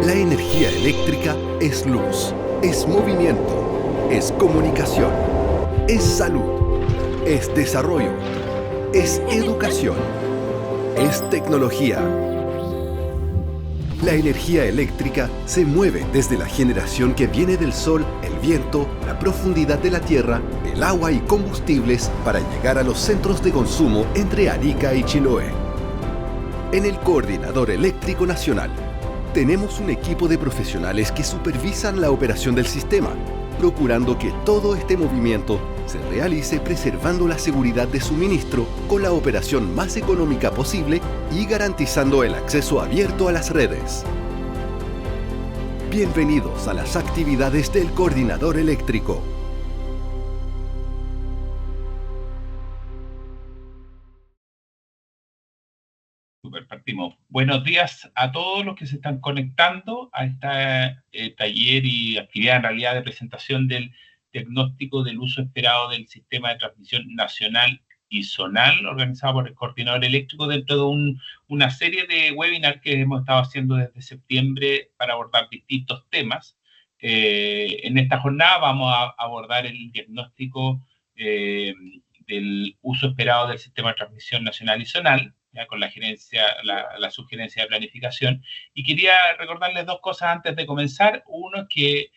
La energía eléctrica es luz, es movimiento, es comunicación, es salud, es desarrollo, es educación, es tecnología. La energía eléctrica se mueve desde la generación que viene del sol, el viento, la profundidad de la tierra, el agua y combustibles para llegar a los centros de consumo entre Arica y Chiloé. En el Coordinador Eléctrico Nacional, tenemos un equipo de profesionales que supervisan la operación del sistema, procurando que todo este movimiento se realice preservando la seguridad de suministro con la operación más económica posible y garantizando el acceso abierto a las redes. Bienvenidos a las actividades del Coordinador Eléctrico. Super, partimos. Buenos días a todos los que se están conectando a este taller y actividad en realidad de presentación del diagnóstico del uso esperado del sistema de transmisión nacional y zonal organizado por el Coordinador Eléctrico dentro de una serie de webinars que hemos estado haciendo desde septiembre para abordar distintos temas. En esta jornada vamos a abordar el diagnóstico del uso esperado del sistema de transmisión nacional y zonal, ya con la sugerencia de planificación. Y quería recordarles dos cosas antes de comenzar. Uno es que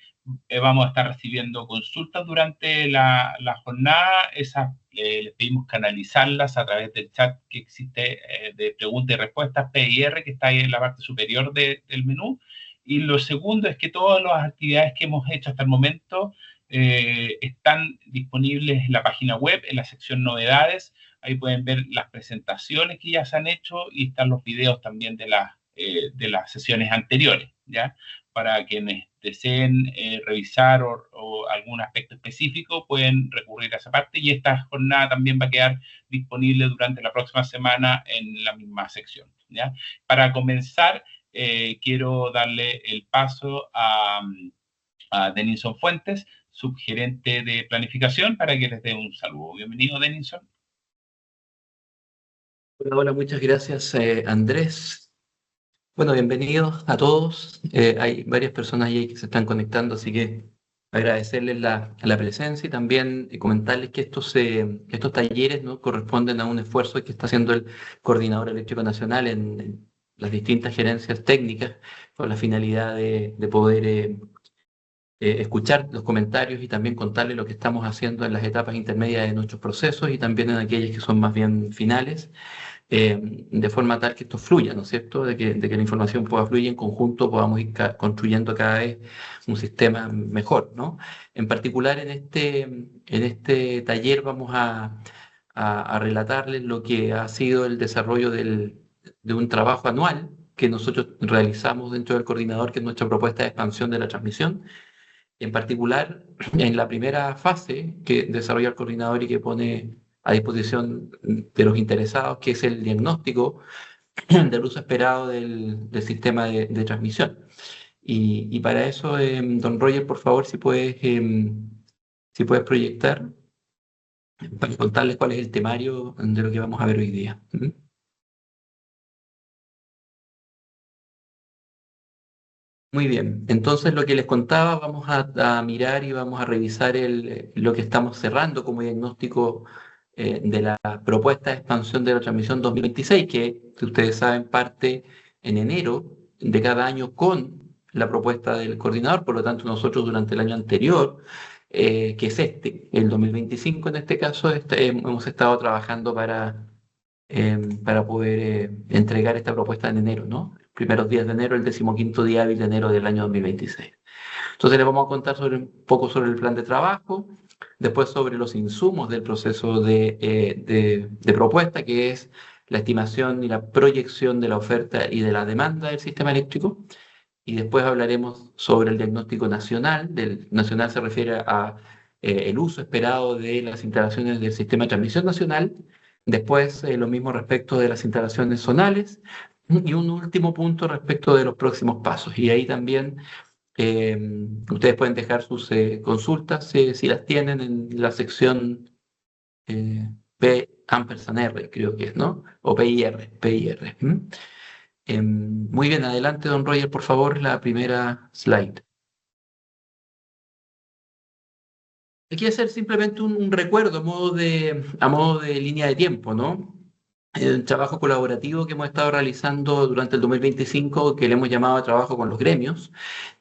vamos a estar recibiendo consultas durante la jornada. Les pedimos canalizarlas a través del chat que existe de preguntas y respuestas, PIR, que está ahí en la parte superior del menú. Y lo segundo es que todas las actividades que hemos hecho hasta el momento están disponibles en la página web, en la sección novedades. Ahí pueden ver las presentaciones que ya se han hecho y están los videos también de las sesiones anteriores, ¿ya? Para quienes deseen revisar o algún aspecto específico, pueden recurrir a esa parte, y esta jornada también va a quedar disponible durante la próxima semana en la misma sección, ¿ya? Para comenzar, quiero darle el paso a Denison Fuentes, subgerente de planificación, para que les dé un saludo. Bienvenido, Denison. Hola, muchas gracias, Andrés. Bueno, bienvenidos a todos. Hay varias personas ahí que se están conectando, así que agradecerles la presencia y también comentarles que estos talleres, ¿no?, corresponden a un esfuerzo que está haciendo el Coordinador Eléctrico Nacional en las distintas gerencias técnicas con la finalidad de poder escuchar los comentarios y también contarles lo que estamos haciendo en las etapas intermedias de nuestros procesos y también en aquellas que son más bien finales. De forma tal que esto fluya, ¿no es cierto? De que la información pueda fluir y en conjunto podamos ir construyendo cada vez un sistema mejor, ¿no? En particular, en este taller vamos a relatarles lo que ha sido el desarrollo de un trabajo anual que nosotros realizamos dentro del coordinador, que es nuestra propuesta de expansión de la transmisión. En particular, en la primera fase que desarrolla el coordinador y que pone a disposición de los interesados, que es el diagnóstico del uso esperado del sistema de transmisión. Y para eso, don Roger, por favor, si puedes proyectar, para contarles cuál es el temario de lo que vamos a ver hoy día. Muy bien, entonces lo que les contaba, vamos a mirar y vamos a revisar lo que estamos cerrando como diagnóstico de la propuesta de expansión de la transmisión 2026, que ustedes saben parte en enero de cada año con la propuesta del coordinador. Por lo tanto, nosotros durante el año anterior, que es el 2025 en este caso, hemos estado trabajando para poder entregar esta propuesta en enero, ¿no? Primeros días de enero, el 15º día hábil de enero del año 2026. Entonces les vamos a contar un poco sobre el plan de trabajo, después sobre los insumos del proceso de propuesta, que es la estimación y la proyección de la oferta y de la demanda del sistema eléctrico, y después hablaremos sobre el diagnóstico nacional. Del nacional se refiere a el uso esperado de las instalaciones del sistema de transmisión nacional, después lo mismo respecto de las instalaciones zonales, y un último punto respecto de los próximos pasos. Y ahí también ustedes pueden dejar sus consultas si las tienen en la sección P ampersand R, creo que es, ¿no? O PIR. Muy bien, adelante, don Roger, por favor, la primera slide. Aquí hacer simplemente un recuerdo a modo de línea de tiempo, ¿no? El trabajo colaborativo que hemos estado realizando durante el 2025, que le hemos llamado trabajo con los gremios,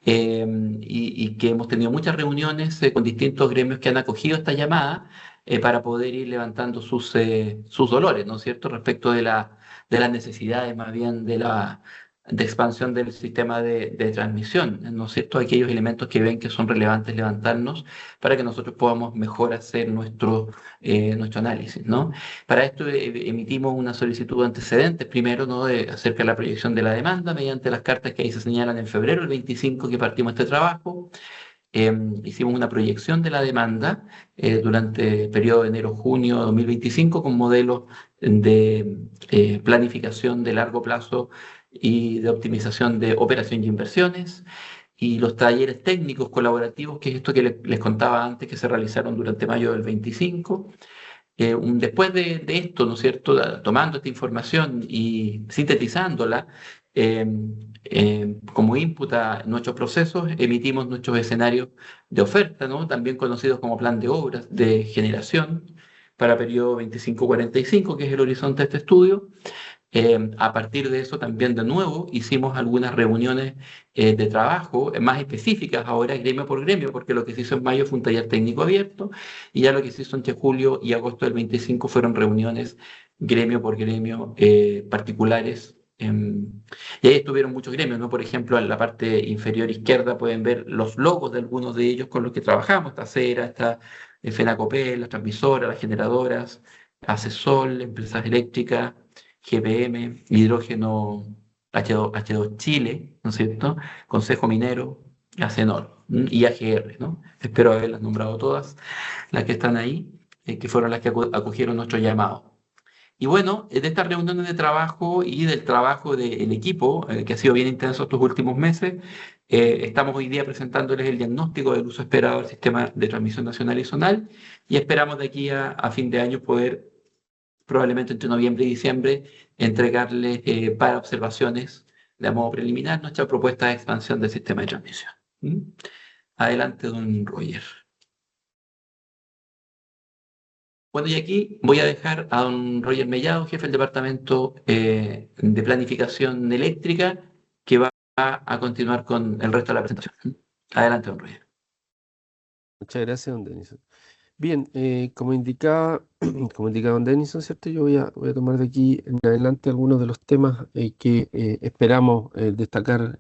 y que hemos tenido muchas reuniones con distintos gremios que han acogido esta llamada para poder ir levantando sus dolores, ¿no es cierto?, respecto de las necesidades más bien de expansión del sistema de transmisión, ¿no es cierto?, aquellos elementos que ven que son relevantes levantarnos para que nosotros podamos mejor hacer nuestro análisis, ¿no? Para esto emitimos una solicitud de antecedentes, primero, ¿no?, acerca de la proyección de la demanda, mediante las cartas que ahí se señalan en febrero, el 25 que partimos este trabajo. Hicimos una proyección de la demanda durante el periodo de enero-junio de 2025 con modelos de planificación de largo plazo y de optimización de operación y inversiones, y los talleres técnicos colaborativos, que es esto que les contaba antes, que se realizaron durante mayo del 25. Después de esto, ¿no es cierto?, tomando esta información y sintetizándola como input a nuestros procesos, emitimos nuestros escenarios de oferta, ¿no?, también conocidos como plan de obras de generación para periodo 25-45, que es el horizonte de este estudio. A partir de eso también de nuevo hicimos algunas reuniones de trabajo más específicas, ahora gremio por gremio, porque lo que se hizo en mayo fue un taller técnico abierto, y ya lo que se hizo entre julio y agosto del 25 fueron reuniones gremio por gremio particulares. Y ahí estuvieron muchos gremios, ¿no? Por ejemplo, en la parte inferior izquierda pueden ver los logos de algunos de ellos con los que trabajamos: está Acera, está FENACOPEL, las transmisoras, las generadoras, ACESOL, empresas eléctricas, GPM, Hidrógeno H2 Chile, ¿no es cierto?, Consejo Minero, ACENOR y AGR, ¿no? Espero haberlas nombrado todas, las que están ahí, que fueron las que acogieron nuestro llamado. Y bueno, de estas reuniones de trabajo y del trabajo del equipo, que ha sido bien intenso estos últimos meses, estamos hoy día presentándoles el diagnóstico del uso esperado del sistema de transmisión nacional y zonal, y esperamos de aquí a fin de año poder, probablemente entre noviembre y diciembre, entregarles para observaciones de modo preliminar nuestra propuesta de expansión del sistema de transmisión. Adelante, don Roger. Bueno, y aquí voy a dejar a don Roger Mellado, jefe del Departamento de Planificación Eléctrica, que va a continuar con el resto de la presentación. Adelante, don Roger. Muchas gracias, don Denison. Bien, como indicaba don Denison, ¿cierto? Yo voy a tomar de aquí en adelante algunos de los temas que esperamos destacar,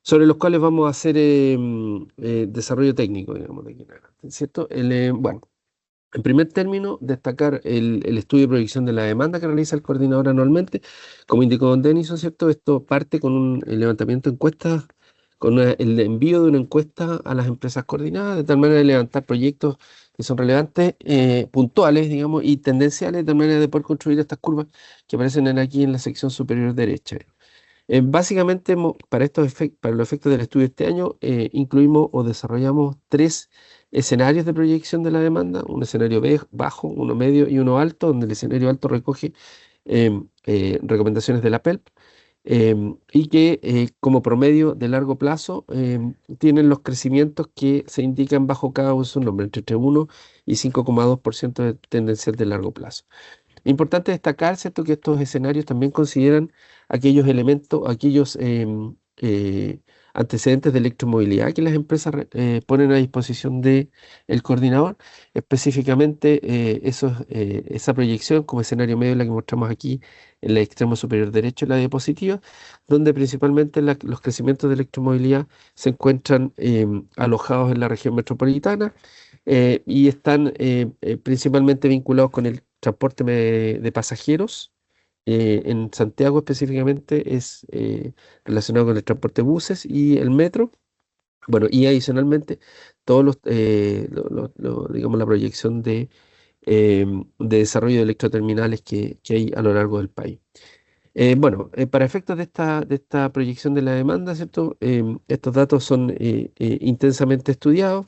sobre los cuales vamos a hacer desarrollo técnico, digamos, de aquí en adelante, ¿cierto? Bueno, en primer término, destacar el estudio de proyección de la demanda que realiza el coordinador anualmente. Como indicó don Denison, ¿cierto? Esto parte con un levantamiento de encuestas, con el envío de una encuesta a las empresas coordinadas, de tal manera de levantar proyectos que son relevantes, puntuales, digamos, y tendenciales, de tal manera de poder construir estas curvas que aparecen aquí en la sección superior derecha. Básicamente, para los efectos del estudio de este año, incluimos o desarrollamos 3 escenarios de proyección de la demanda: un escenario bajo, uno medio y uno alto, donde el escenario alto recoge recomendaciones de la PELP, y que como promedio de largo plazo tienen los crecimientos que se indican bajo cada uno de sus nombres, entre 1 y 5,2% de tendencial de largo plazo. Importante destacar, ¿cierto?, que estos escenarios también consideran aquellos elementos, aquellos antecedentes de electromovilidad que las empresas ponen a disposición del coordinador. Específicamente, esa proyección como escenario medio, la que mostramos aquí en el extremo superior derecho de la diapositiva, donde principalmente los crecimientos de electromovilidad se encuentran alojados en la región metropolitana y están principalmente vinculados con el transporte de pasajeros. En Santiago específicamente es relacionado con el transporte de buses y el metro. Bueno, y adicionalmente todos digamos, la proyección de desarrollo de electroterminales que hay a lo largo del país. Bueno, para efectos de esta proyección de la demanda, ¿cierto? Estos datos son intensamente estudiados.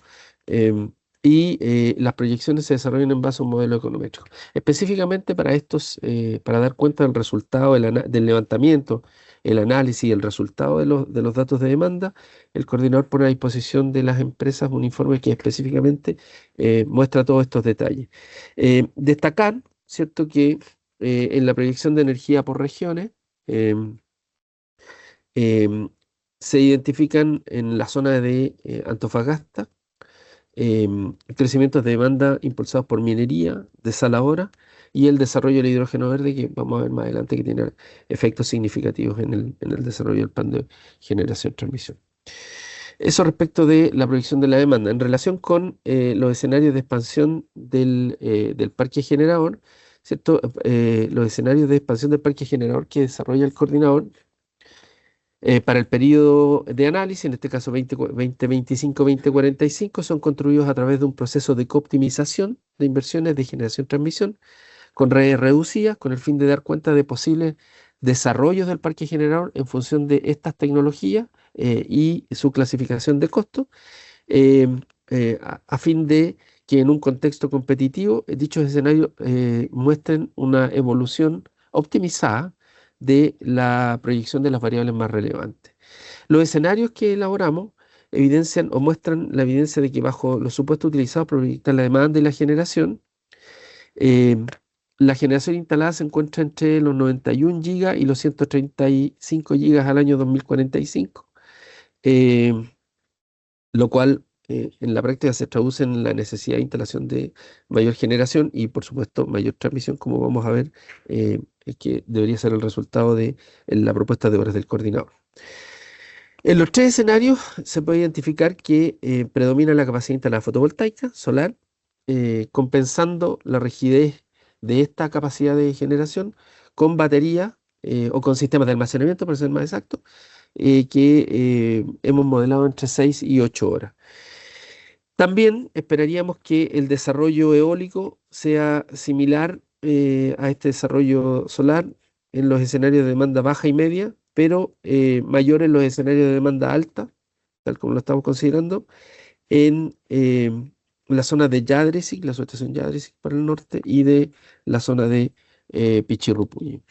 y las proyecciones se desarrollan en base a un modelo econométrico. Específicamente para estos, para dar cuenta del resultado del levantamiento, el análisis y el resultado de los datos de demanda, el coordinador pone a disposición de las empresas un informe que específicamente muestra todos estos detalles. Destacar, ¿cierto?, que en la proyección de energía por regiones, em, em, se identifican en la zona de Antofagasta crecimientos de demanda impulsados por minería, desaladora y el desarrollo del hidrógeno verde, que vamos a ver más adelante que tiene efectos significativos en el desarrollo del plan de generación-transmisión. Eso respecto de la proyección de la demanda. En relación con los escenarios de expansión del parque generador, ¿cierto? Los escenarios de expansión del parque generador que desarrolla el coordinador para el periodo de análisis, en este caso 2025-2045, son construidos a través de un proceso de cooptimización de inversiones de generación-transmisión con redes reducidas, con el fin de dar cuenta de posibles desarrollos del parque generador en función de estas tecnologías y su clasificación de costos, a fin de que en un contexto competitivo dichos escenarios muestren una evolución optimizada de la proyección de las variables más relevantes. Los escenarios que elaboramos evidencian o muestran la evidencia de que bajo los supuestos utilizados para proyectar la demanda y la generación instalada se encuentra entre los 91 gigas y los 135 gigas al año 2045, lo cual en la práctica se traduce en la necesidad de instalación de mayor generación y, por supuesto, mayor transmisión, como vamos a ver, que debería ser el resultado de la propuesta de horas del coordinador. En los tres escenarios se puede identificar que predomina la capacidad instalada fotovoltaica, solar, compensando la rigidez de esta capacidad de generación con batería o con sistemas de almacenamiento, para ser más exacto, que hemos modelado entre 6 y 8 horas. También esperaríamos que el desarrollo eólico sea similar a este desarrollo solar en los escenarios de demanda baja y media, pero mayor en los escenarios de demanda alta, tal como lo estamos considerando, en la zona de Yadresic, la subestación Yadresic para el norte, y de la zona de Pichirrupulli.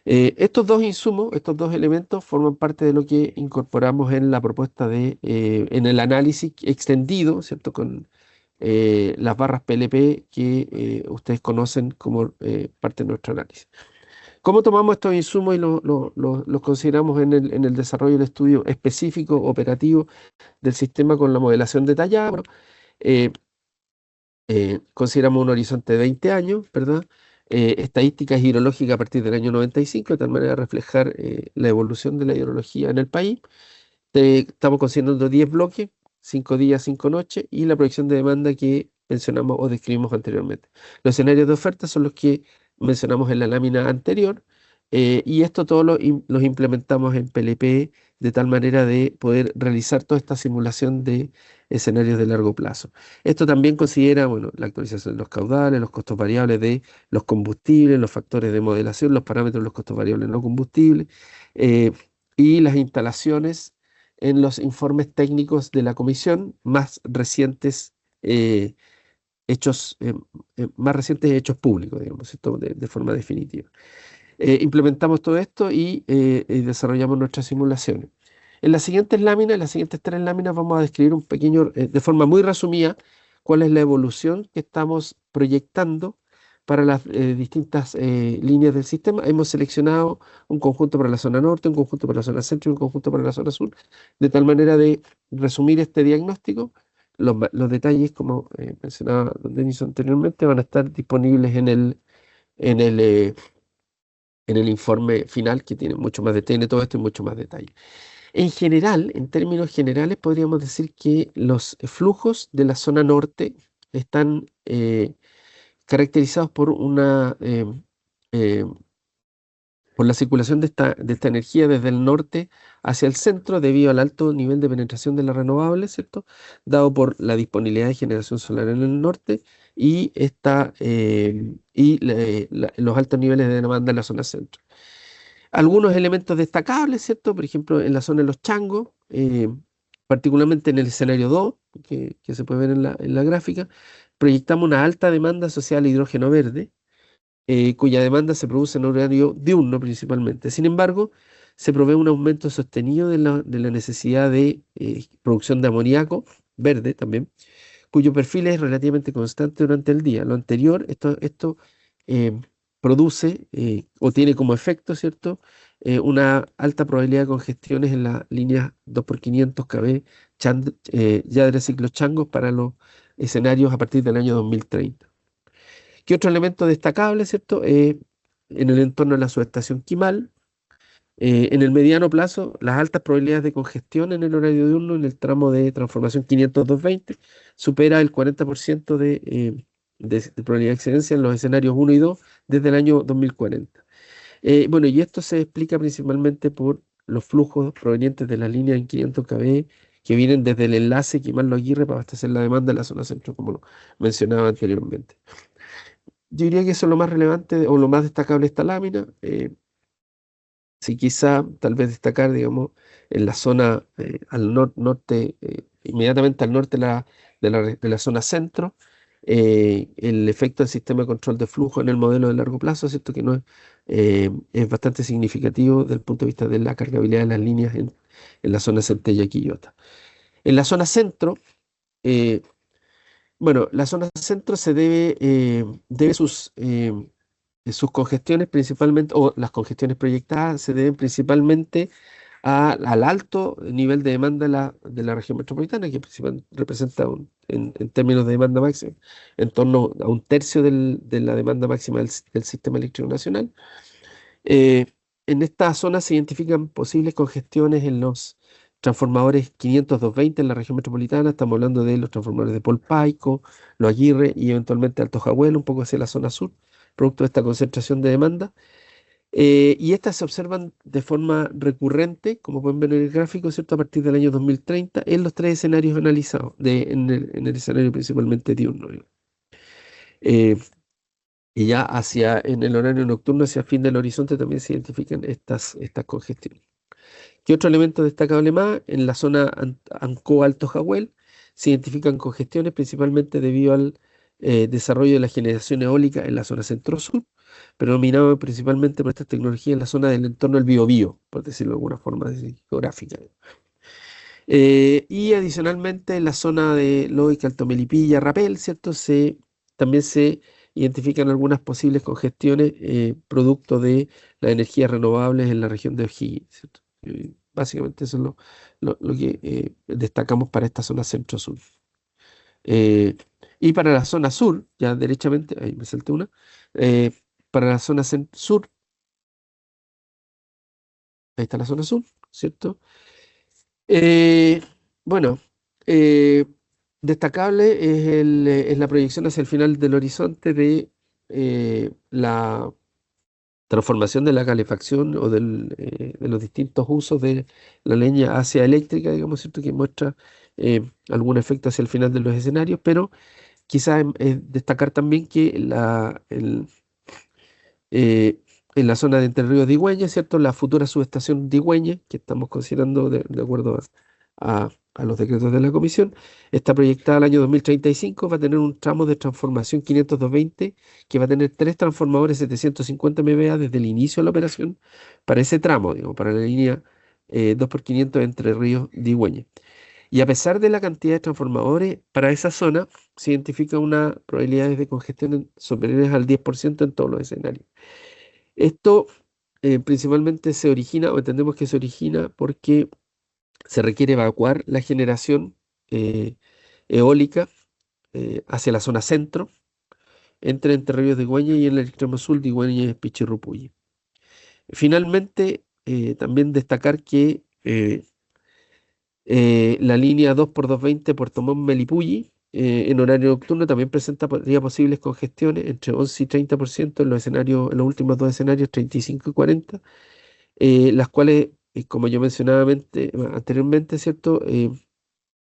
Estos dos insumos, estos dos elementos forman parte de lo que incorporamos en la propuesta en el análisis extendido, ¿cierto? Con las barras PLP que ustedes conocen como parte de nuestro análisis. ¿Cómo tomamos estos insumos y los consideramos en el desarrollo del estudio específico operativo del sistema con la modelación detallada? Bueno, consideramos un horizonte de 20 años, ¿verdad? Estadísticas hidrológicas a partir del año 95, de tal manera de reflejar la evolución de la hidrología en el país. Estamos considerando 10 bloques, 5 días, 5 noches, y la proyección de demanda que mencionamos o describimos anteriormente. Los escenarios de oferta son los que mencionamos en la lámina anterior, y esto todos los implementamos en PLP de tal manera de poder realizar toda esta simulación de escenarios de largo plazo. Esto también considera, bueno, la actualización de los caudales, los costos variables de los combustibles, los factores de modelación, los parámetros de los costos variables no combustibles, y las instalaciones en los informes técnicos de la comisión más recientes hechos públicos, digamos, ¿cierto? De forma definitiva. Implementamos todo esto y desarrollamos nuestras simulaciones. En las siguientes láminas, en las siguientes 3 láminas, vamos a describir un pequeño, de forma muy resumida, cuál es la evolución que estamos proyectando para las distintas líneas del sistema. Hemos seleccionado un conjunto para la zona norte, un conjunto para la zona centro y un conjunto para la zona sur, de tal manera de resumir este diagnóstico. Los detalles, como mencionaba don Denis anteriormente, van a estar disponibles en el informe final, que tiene mucho más detalle de todo esto y mucho más detalle. En general, en términos generales, podríamos decir que los flujos de la zona norte están caracterizados por por la circulación de esta energía desde el norte hacia el centro debido al alto nivel de penetración de las renovables, ¿cierto? Dado por la disponibilidad de generación solar en el norte y los altos niveles de demanda en la zona centro. Algunos elementos destacables, ¿cierto? Por ejemplo, en la zona de los changos, particularmente en el escenario 2, que se puede ver en la gráfica, proyectamos una alta demanda asociada al hidrógeno verde, cuya demanda se produce en horario diurno principalmente. Sin embargo, se prevé un aumento sostenido de la necesidad de producción de amoníaco verde también, cuyo perfil es relativamente constante durante el día. Lo anterior, esto produce o tiene como efecto, ¿cierto?, una alta probabilidad de congestiones en la línea 2x500 kV Yadre Ciclo Changos para los escenarios a partir del año 2030. ¿Qué otro elemento destacable, ¿cierto? En el entorno de la subestación Quimal, en el mediano plazo, las altas probabilidades de congestión en el horario diurno en el tramo de transformación 500-220 supera el 40% de probabilidad de excedencia en los escenarios 1 y 2 desde el año 2040. Bueno, y esto se explica principalmente por los flujos provenientes de la línea en 500 kV que vienen desde el enlace Quimal-Lo Aguirre para abastecer la demanda en la zona centro, como lo mencionaba anteriormente. Yo diría que eso es lo más relevante o lo más destacable de esta lámina. Sí, quizá tal vez destacar, digamos, en la zona al norte, inmediatamente al norte de la zona centro, el efecto del sistema de control de flujo en el modelo de largo plazo, ¿cierto? Que no es bastante significativo desde el punto de vista de la cargabilidad de las líneas en la zona Centella-Quillota. En la zona centro, bueno, la zona centro se debe sus congestiones principalmente, o las congestiones proyectadas, se deben principalmente al alto nivel de demanda de la región metropolitana, que representa en términos de demanda máxima en torno a un tercio de la demanda máxima del sistema eléctrico nacional. En esta zona se identifican posibles congestiones en los transformadores 500-220 en la región metropolitana. Estamos hablando de los transformadores de Polpaico, Lo Aguirre y eventualmente Alto Jahuel, un poco hacia la zona sur, producto de esta concentración de demanda. Y estas se observan de forma recurrente, como pueden ver en el gráfico, ¿cierto?, a partir del año 2030 en los tres escenarios analizados, en el escenario principalmente diurno. Y ya en el horario nocturno, hacia fin del horizonte, también se identifican estas congestiones. ¿Qué otro elemento destacable más? En la zona Ancoa-Alto Jahuel se identifican congestiones principalmente debido al desarrollo de la generación eólica en la zona centro-sur, pero dominado principalmente por estas tecnologías en la zona del entorno del Biobío, por decirlo de alguna forma geográfica. Y adicionalmente en la zona de Loica, Alto Melipilla, Rapel, ¿cierto? También se identifican algunas posibles congestiones producto de las energías renovables en la región de O'Higgins, ¿cierto? Básicamente eso es lo que destacamos para esta zona centro-sur. Y para la zona sur, ya derechamente, ahí me salté una, para la zona sur, ahí está la zona sur, ¿cierto? Bueno, destacable es la proyección hacia el final del horizonte de la transformación de la calefacción o de los distintos usos de la leña hacia eléctrica, digamos, ¿cierto?, que muestra algún efecto hacia el final de los escenarios, pero quizás destacar también que en la zona de Entre Ríos de Digüeña, ¿cierto?, la futura subestación Digüeña, que estamos considerando de acuerdo a los decretos de la comisión, está proyectada al año 2035, va a tener un tramo de transformación 500-220, que va a tener 3 transformadores 750 MVA desde el inicio de la operación para ese tramo, digamos, para la línea 2x500 Entre Ríos de Digüeña. Y a pesar de la cantidad de transformadores, para esa zona se identifica una probabilidad de congestión superiores al 10% en todos los escenarios. Esto principalmente se origina, o entendemos que se origina porque se requiere evacuar la generación eólica hacia la zona centro, entre Ríos de Digüeña y en el extremo sur de Digüeña y Pichirrupulli. Finalmente, también destacar que la línea 2x220 Puerto Montt Melipulli en horario nocturno también presentaría posibles congestiones entre 11 y 30% en los últimos 2 escenarios, 35 y 40, las cuales, como yo mencionaba anteriormente, ¿cierto?,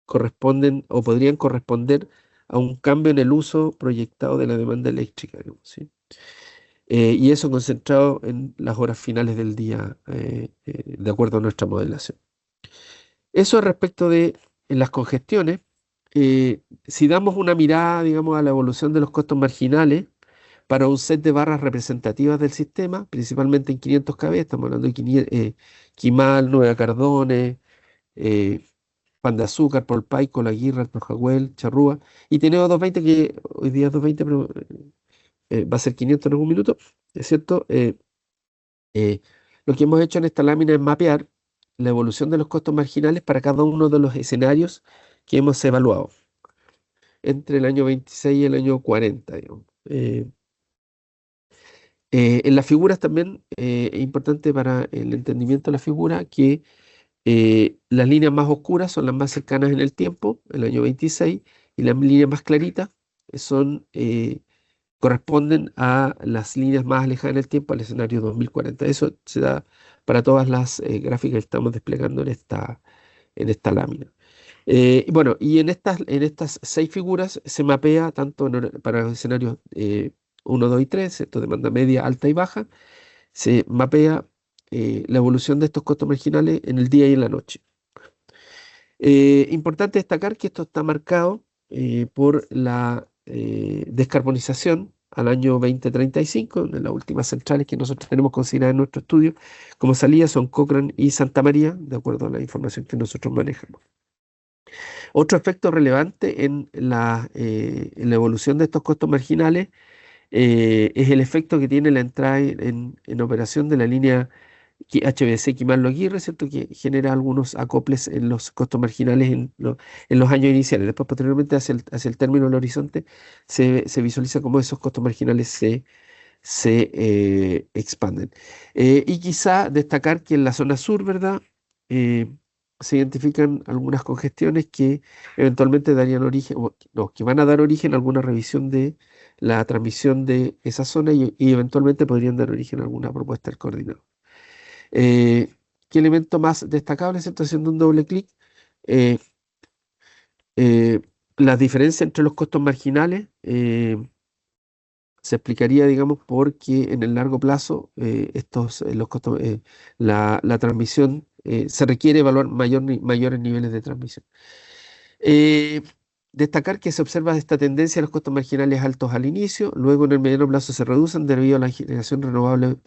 corresponden o podrían corresponder a un cambio en el uso proyectado de la demanda eléctrica, digamos, ¿sí? Y eso concentrado en las horas finales del día, de acuerdo a nuestra modelación. Eso respecto de en las congestiones, si damos una mirada, digamos, a la evolución de los costos marginales para un set de barras representativas del sistema, principalmente en 500 kb, estamos hablando de Quimal, Nueva Cardones, Pan de Azúcar, Polpaico, La Guirra, Alto Jahuel, Charrúa, y tenemos 220 que hoy día es 220, pero va a ser 500 en algún minuto, ¿es cierto? Lo que hemos hecho en esta lámina es mapear la evolución de los costos marginales para cada uno de los escenarios que hemos evaluado entre el año 26 y el año 40, digamos. En las figuras también es importante para el entendimiento de la figura que las líneas más oscuras son las más cercanas en el tiempo, el año 26, y las líneas más claritas son, corresponden a las líneas más alejadas en el tiempo, al escenario 2040. Eso se da para todas las gráficas que estamos desplegando en esta lámina. Bueno, y en estas 6 figuras se mapea tanto para los escenarios 1, 2 y 3, esto demanda media, alta y baja, se mapea la evolución de estos costos marginales en el día y en la noche. Importante destacar que esto está marcado por la descarbonización al año 2035, en las últimas centrales que nosotros tenemos consideradas en nuestro estudio como salida son Cochrane y Santa María, de acuerdo a la información que nosotros manejamos. Otro efecto relevante en la evolución de estos costos marginales es el efecto que tiene la entrada en operación de la línea HBC Quimal-Lo Aguirre, ¿cierto? Que genera algunos acoples en los costos marginales en los años iniciales. Después, posteriormente, hacia el término del horizonte, se visualiza cómo esos costos marginales se expanden. Y quizá destacar que en la zona sur, ¿verdad? Se identifican algunas congestiones que eventualmente darían origen, que van a dar origen a alguna revisión de la transmisión de esa zona y eventualmente podrían dar origen a alguna propuesta del coordinador. ¿Qué elemento más destacable? ¿Cierto? Haciendo un doble clic, la diferencia entre los costos marginales se explicaría, digamos, porque en el largo plazo los costos, la transmisión se requiere evaluar mayores niveles de transmisión. Destacar que se observa esta tendencia a los costos marginales altos al inicio, luego en el mediano plazo se reducen debido a la generación renovable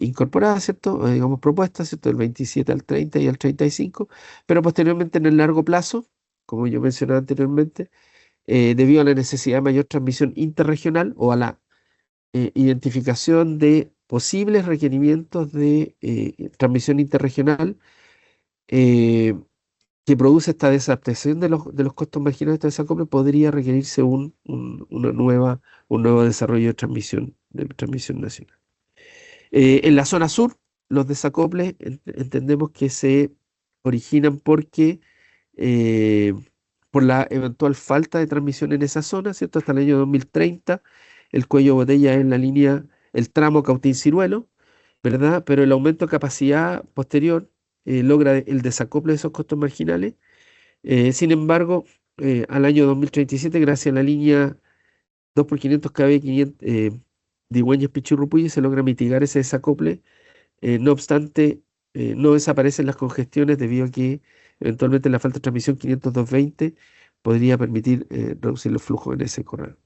incorporada, ¿cierto? Digamos propuesta, ¿cierto? Del 27 al 30 y al 35, pero posteriormente en el largo plazo, como yo mencionaba anteriormente, debido a la necesidad de mayor transmisión interregional o a la identificación de posibles requerimientos de transmisión interregional que produce esta desadaptación de los costos marginales de desacople, podría requerirse un nuevo desarrollo de transmisión nacional. En la zona sur, los desacoples entendemos que se originan porque por la eventual falta de transmisión en esa zona, ¿cierto? Hasta el año 2030, el cuello de botella es la línea, el tramo Cautín-Ciruelo, ¿verdad? Pero el aumento de capacidad posterior logra el desacople de esos costos marginales. Sin embargo, al año 2037, gracias a la línea 2x500 kb Digüeñas Pichurrupuy, se logra mitigar ese desacople. No obstante, no desaparecen las congestiones debido a que eventualmente la falta de transmisión 500-220 podría permitir reducir los flujos en ese corredor.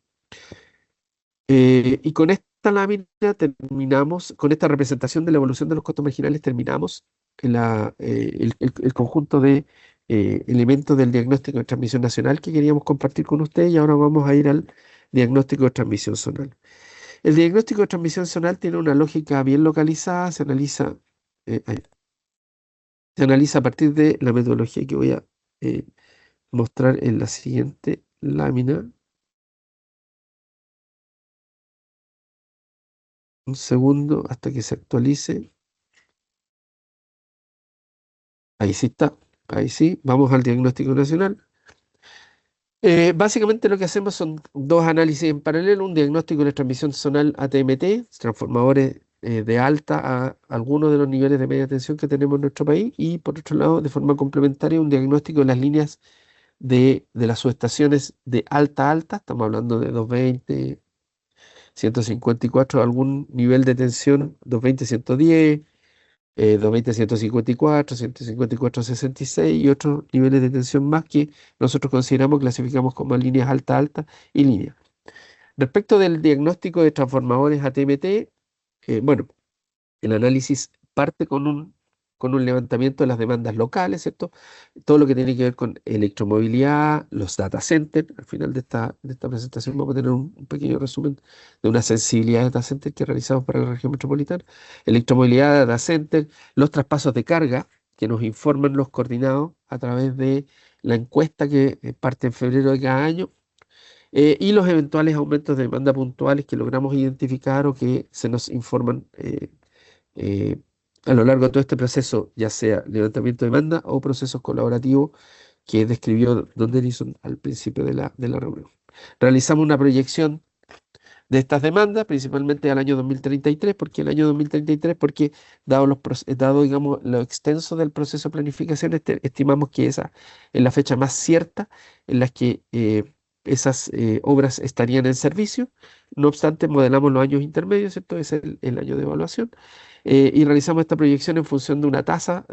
Y con esta lámina terminamos, con esta representación de la evolución de los costos marginales, terminamos el conjunto de elementos del diagnóstico de transmisión nacional que queríamos compartir con ustedes, y ahora vamos a ir al diagnóstico de transmisión zonal. El diagnóstico de transmisión zonal tiene una lógica bien localizada, se analiza a partir de la metodología que voy a mostrar en la siguiente lámina. Un segundo hasta que se actualice. Ahí sí está. Ahí sí. Vamos al diagnóstico nacional. Básicamente lo que hacemos son dos análisis en paralelo, un diagnóstico de transmisión zonal ATMT, transformadores de alta a algunos de los niveles de media tensión que tenemos en nuestro país, y por otro lado, de forma complementaria, un diagnóstico de las líneas de las subestaciones de alta a alta, estamos hablando de 220, 154, algún nivel de tensión, 220, 110, 220, 154, 154, 66 y otros niveles de tensión más que nosotros consideramos, clasificamos como líneas alta, alta y líneas. Respecto del diagnóstico de transformadores AT&MT, bueno, el análisis parte con un levantamiento de las demandas locales, ¿cierto? Todo lo que tiene que ver con electromovilidad, los data centers. Al final de esta presentación vamos a tener un pequeño resumen de una sensibilidad de data center que realizamos para la región metropolitana. Electromovilidad, data center, los traspasos de carga que nos informan los coordinados a través de la encuesta que parte en febrero de cada año. Y los eventuales aumentos de demanda puntuales que logramos identificar o que se nos informan eh, a lo largo de todo este proceso, ya sea levantamiento de demanda o procesos colaborativos que describió Don Denison al principio de la reunión. Realizamos una proyección de estas demandas, principalmente al año 2033, porque dado digamos, lo extenso del proceso de planificación, estimamos que esa es la fecha más cierta en la que esas obras estarían en servicio. No obstante, modelamos los años intermedios, ¿cierto? Es el año de evaluación, y realizamos esta proyección en función de una tasa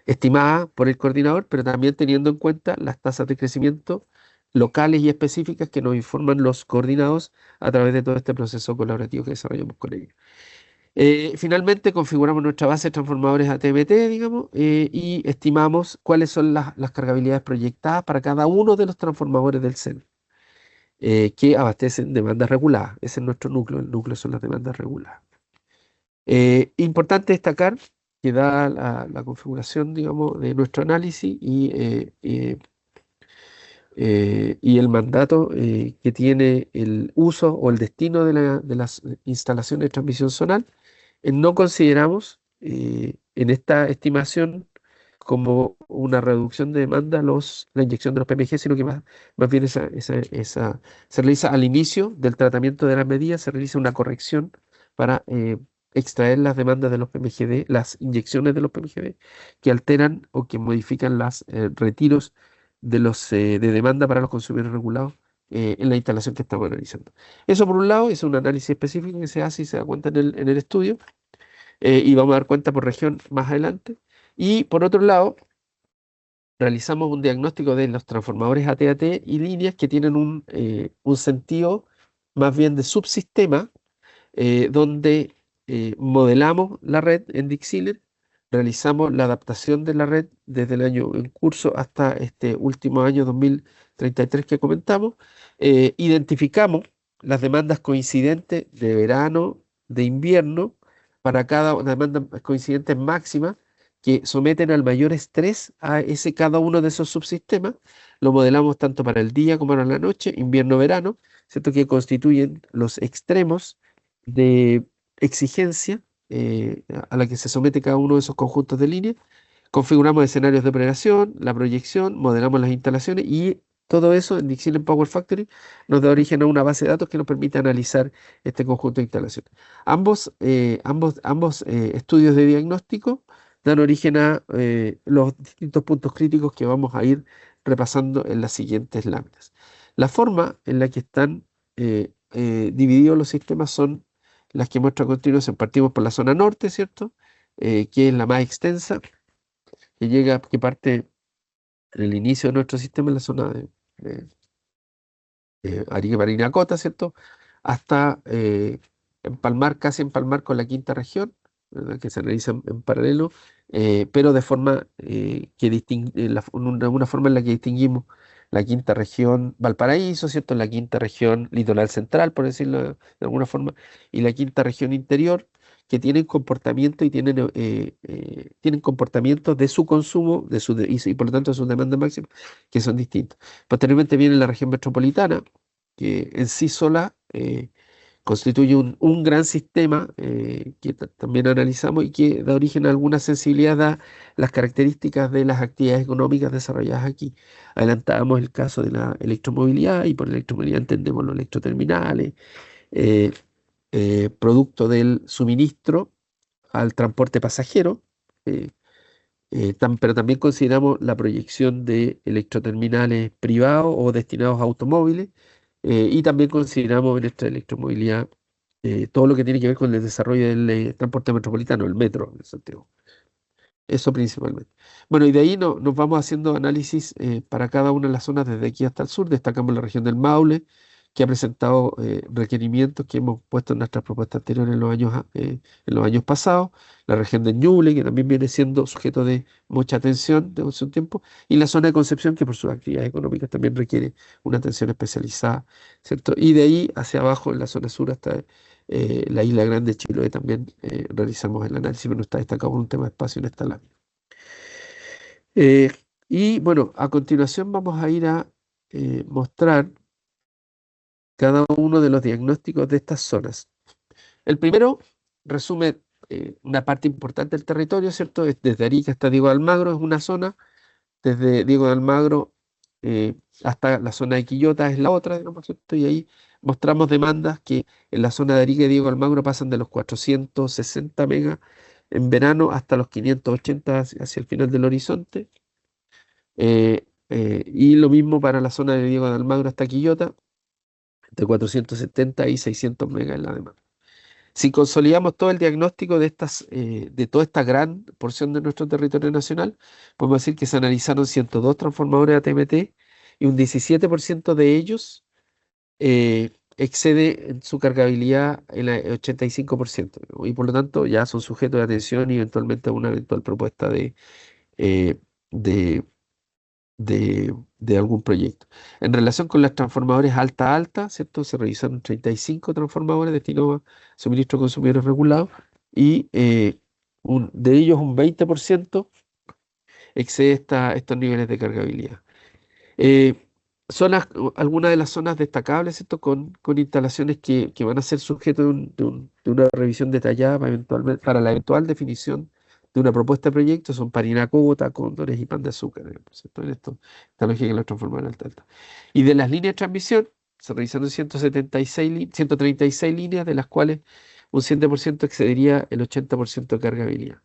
estimada por el coordinador, pero también teniendo en cuenta las tasas de crecimiento locales y específicas que nos informan los coordinados a través de todo este proceso colaborativo que desarrollamos con ellos. Finalmente, configuramos nuestra base de transformadores AT&MT, digamos, y estimamos cuáles son las cargabilidades proyectadas para cada uno de los transformadores del CEN, que abastecen demandas reguladas. Ese es nuestro núcleo, el núcleo son las demandas reguladas. Importante destacar que dada la configuración, digamos, de nuestro análisis y el mandato que tiene el uso o el destino de las instalaciones de transmisión zonal, no consideramos en esta estimación como una reducción de demanda la inyección de los PMG, sino que más bien se realiza al inicio del tratamiento de las medidas, se realiza una corrección para extraer las demandas de los PMGD, las inyecciones de los PMGD, que alteran o que modifican los retiros de demanda para los consumidores regulados en la instalación que estamos analizando. Eso por un lado es un análisis específico que se hace y se da cuenta en el estudio, y vamos a dar cuenta por región más adelante. Y por otro lado, realizamos un diagnóstico de los transformadores AT-AT y líneas que tienen un sentido más bien de subsistema, donde modelamos la red en Dixieler, realizamos la adaptación de la red desde el año en curso hasta este último año 2033 que comentamos, identificamos las demandas coincidentes de verano, de invierno, para cada demanda coincidente máxima que someten al mayor estrés a cada uno de esos subsistemas. Lo modelamos tanto para el día como para la noche, invierno-verano, ¿cierto? Que constituyen los extremos de exigencia a la que se somete cada uno de esos conjuntos de líneas. Configuramos escenarios de operación, la proyección, modelamos las instalaciones y todo eso en Dixieler Power Factory nos da origen a una base de datos que nos permite analizar este conjunto de instalaciones. Ambos estudios de diagnóstico dan origen a los distintos puntos críticos que vamos a ir repasando en las siguientes láminas. La forma en la que están divididos los sistemas son las que muestro a continuación. Partimos por la zona norte, ¿cierto? Que es la más extensa, que parte en el inicio de nuestro sistema, en la zona de Arica, Parinacota, ¿cierto? Hasta empalmar, casi empalmar con la quinta región, ¿verdad? Que se analiza en paralelo, pero de forma una forma en la que distinguimos la quinta región Valparaíso, ¿cierto? La quinta región litoral central, por decirlo de alguna forma, y la quinta región interior, que tienen comportamiento y tienen comportamientos de su consumo y por lo tanto de su demanda máxima, que son distintos. Posteriormente viene la región metropolitana, que en sí sola constituye un gran sistema que también analizamos y que da origen a alguna sensibilidad a las características de las actividades económicas desarrolladas aquí. Adelantábamos el caso de la electromovilidad, y por electromovilidad entendemos los electroterminales, producto del suministro al transporte pasajero, pero también consideramos la proyección de electroterminales privados o destinados a automóviles, y también consideramos en esta electromovilidad todo lo que tiene que ver con el desarrollo del transporte metropolitano, el metro de Santiago. Eso principalmente. Bueno, y de ahí nos vamos haciendo análisis para cada una de las zonas desde aquí hasta el sur. Destacamos la región del Maule, que ha presentado requerimientos que hemos puesto en nuestras propuestas anteriores en los años pasados. La región de Ñuble, que también viene siendo sujeto de mucha atención de hace un tiempo. Y la zona de Concepción, que por sus actividades económicas también requiere una atención especializada, ¿cierto? Y de ahí hacia abajo, en la zona sur, hasta la Isla Grande de Chiloé, también realizamos el análisis, pero no está destacado por un tema de espacio en esta lámina. Y bueno, a continuación vamos a ir a mostrar cada uno de los diagnósticos de estas zonas. El primero resume una parte importante del territorio, ¿cierto? Desde Arica hasta Diego de Almagro es una zona, desde Diego de Almagro hasta la zona de Quillota es la otra, digamos, ¿cierto? Y ahí mostramos demandas que en la zona de Arica y Diego de Almagro pasan de los 460 megas en verano hasta los 580 hacia el final del horizonte. Y lo mismo para la zona de Diego de Almagro hasta Quillota, de 470 y 600 megas en la demanda. Si consolidamos todo el diagnóstico de toda esta gran porción de nuestro territorio nacional, podemos decir que se analizaron 102 transformadores AT&T y un 17% de ellos excede en su cargabilidad el 85%, y por lo tanto ya son sujetos de atención y eventualmente a una eventual propuesta eh, de, de algún proyecto. En relación con los transformadores alta, ¿cierto? Se revisaron 35 transformadores destinados a suministro a consumidores regulados y de ellos un 20% excede estos niveles de cargabilidad. Eh, algunas de las zonas destacables, ¿cierto? Con instalaciones que van a ser sujeto de una revisión detallada para la eventual definición de una propuesta de proyecto son Parinacota, Cóndores y Pan de Azúcar, ¿cierto? Esta lógica que los transformadores alta. Y de las líneas de transmisión, se revisaron 136 líneas, de las cuales un 100% excedería el 80% de cargabilidad.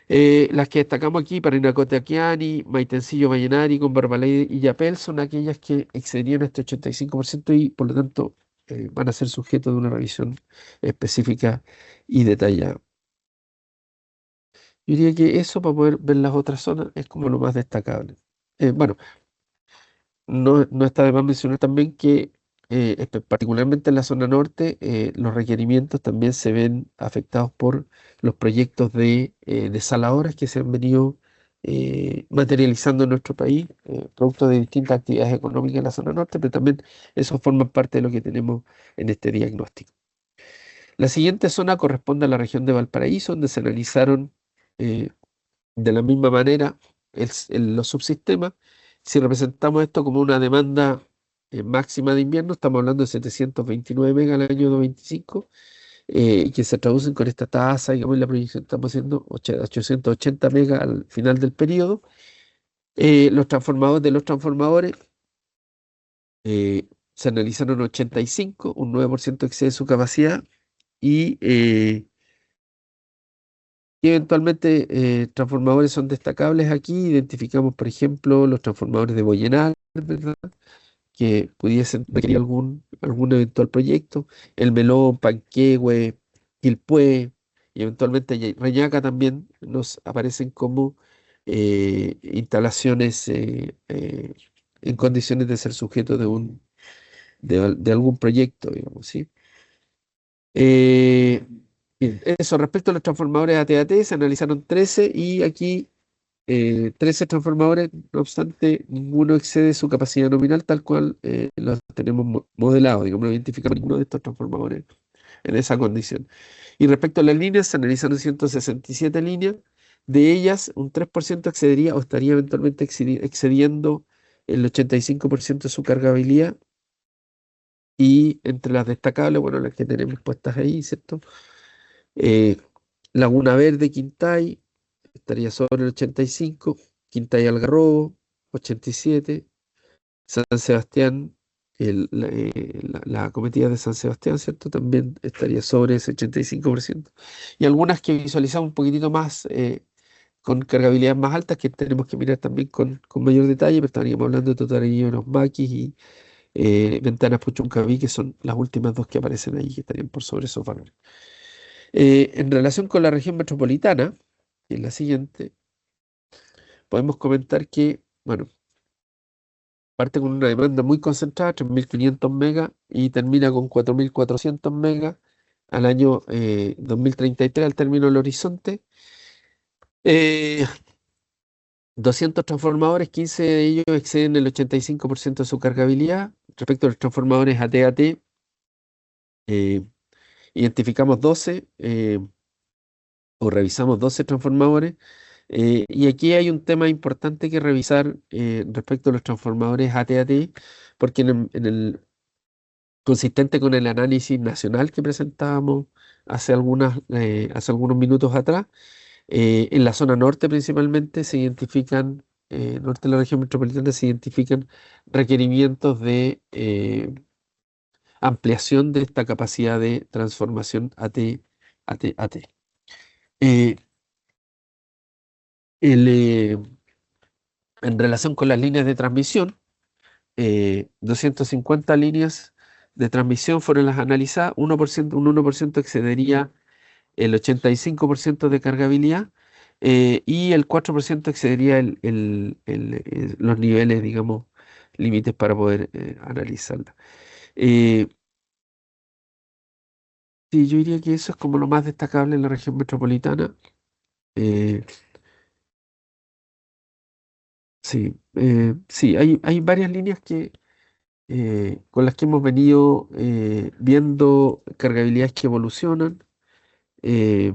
Las que destacamos aquí, Parinacota Chiani, Maitencillo Vallenari, con Barbalay y Yapel, son aquellas que excederían este 85% y por lo tanto van a ser sujetos de una revisión específica y detallada. Yo diría que eso, para poder ver las otras zonas, es como lo más destacable. Bueno, no está de más mencionar también que particularmente en la zona norte, los requerimientos también se ven afectados por los proyectos de desaladoras que se han venido materializando en nuestro país, producto de distintas actividades económicas en la zona norte, pero también eso forma parte de lo que tenemos en este diagnóstico. La siguiente zona corresponde a la región de Valparaíso, donde se analizaron de la misma manera los subsistemas. Si representamos esto como una demanda máxima de invierno, estamos hablando de 729 megas al año 2025, que se traducen con esta tasa, digamos, en la proyección estamos haciendo 880 megas al final del periodo. Los transformadores se analizaron 85, un 9% excede su capacidad y eventualmente transformadores son destacables aquí. Identificamos, por ejemplo, los transformadores de Boyenal, ¿verdad? Que pudiesen requerir algún eventual proyecto. El Melón, Panquehue, Quilpué y eventualmente Reñaca también nos aparecen como instalaciones en condiciones de ser sujeto de algún proyecto, digamos, ¿sí? Bien, eso, respecto a los transformadores AT&T, se analizaron 13 y aquí 13 transformadores, no obstante, ninguno excede su capacidad nominal tal cual los tenemos modelados, digamos, no identificamos ninguno de estos transformadores en esa condición. Y respecto a las líneas, se analizaron 167 líneas, de ellas un 3% excedería o estaría eventualmente excediendo el 85% de su cargabilidad. Y entre las destacables, bueno, las que tenemos puestas ahí, ¿cierto? Laguna Verde, Quintay, estaría sobre el 85, Quintay Algarrobo, 87, San Sebastián, la cometida de San Sebastián, ¿cierto? También estaría sobre ese 85%. Y algunas que visualizamos un poquitito más, con cargabilidad más altas, que tenemos que mirar también con mayor detalle, pero estaríamos hablando de Totoralillo, Los Maquis y Ventanas Puchuncaví, que son las últimas dos que aparecen ahí, que estarían por sobre esos valores. En relación con la región metropolitana, que es la siguiente, podemos comentar que, bueno, parte con una demanda muy concentrada, 3.500 megas, y termina con 4.400 megas al año 2033, al término del horizonte. 200 transformadores, 15 de ellos exceden el 85% de su cargabilidad. Respecto a los transformadores AT-AT, identificamos 12 o revisamos 12 transformadores. Y aquí hay un tema importante que revisar respecto a los transformadores AT-AT, porque consistente con el análisis nacional que presentábamos hace algunos minutos atrás, en la zona norte principalmente se identifican, norte de la región metropolitana, se identifican requerimientos de ampliación de esta capacidad de transformación AT-AT. Eh, en relación con las líneas de transmisión, 250 líneas de transmisión fueron las analizadas, un 1% excedería el 85% de cargabilidad, y el 4% excedería los niveles, digamos, límites para poder analizarla. Sí, yo diría que eso es como lo más destacable en la región metropolitana. Eh, sí, hay varias líneas con las que hemos venido viendo cargabilidades que evolucionan, eh,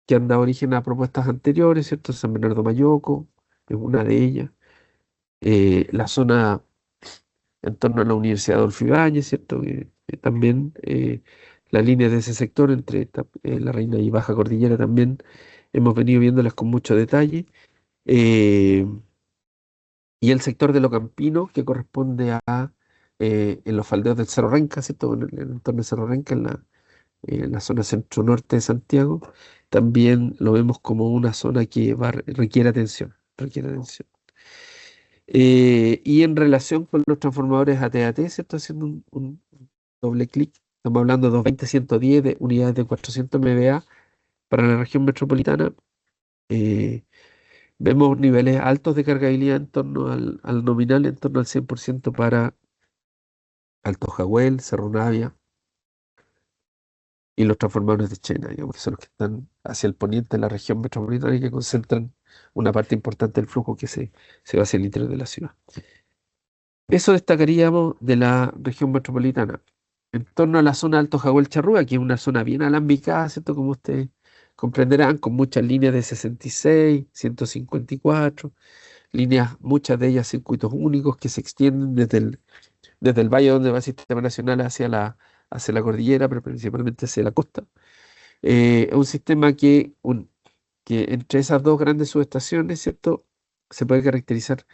que han dado origen a propuestas anteriores, ¿cierto? San Bernardo Mayoco es una de ellas. La zona en torno a la Universidad Adolfo Ibáñez, ¿cierto? También las líneas de ese sector entre la Reina y Baja Cordillera también hemos venido viéndolas con mucho detalle. Eh, y el sector de lo campino, que corresponde en los faldeos del Cerro Renca, ¿cierto? En el entorno del Cerro Renca, en la zona centro-norte de Santiago, también lo vemos como una zona que requiere atención, requiere atención. Y en relación con los transformadores AT-AT, ¿cierto? Haciendo un doble clic, estamos hablando de 220-110 de unidades de 400 MVA para la región metropolitana. Vemos niveles altos de cargabilidad en torno al nominal, en torno al 100% para Alto Jahuel, Cerro Navia y los transformadores de Chena, digamos, que son los que están hacia el poniente de la región metropolitana y que concentran una parte importante del flujo que se va hacia el interior de la ciudad. Eso destacaríamos de la región metropolitana. En torno a la zona Alto Jahuel Charrúa, que es una zona bien alambicada, ¿cierto? Como ustedes comprenderán, con muchas líneas de 66, 154, líneas, muchas de ellas circuitos únicos que se extienden desde el valle donde va el sistema nacional hacia la cordillera, pero principalmente hacia la costa. Es un sistema que entre esas dos grandes subestaciones, ¿cierto? Se puede caracterizar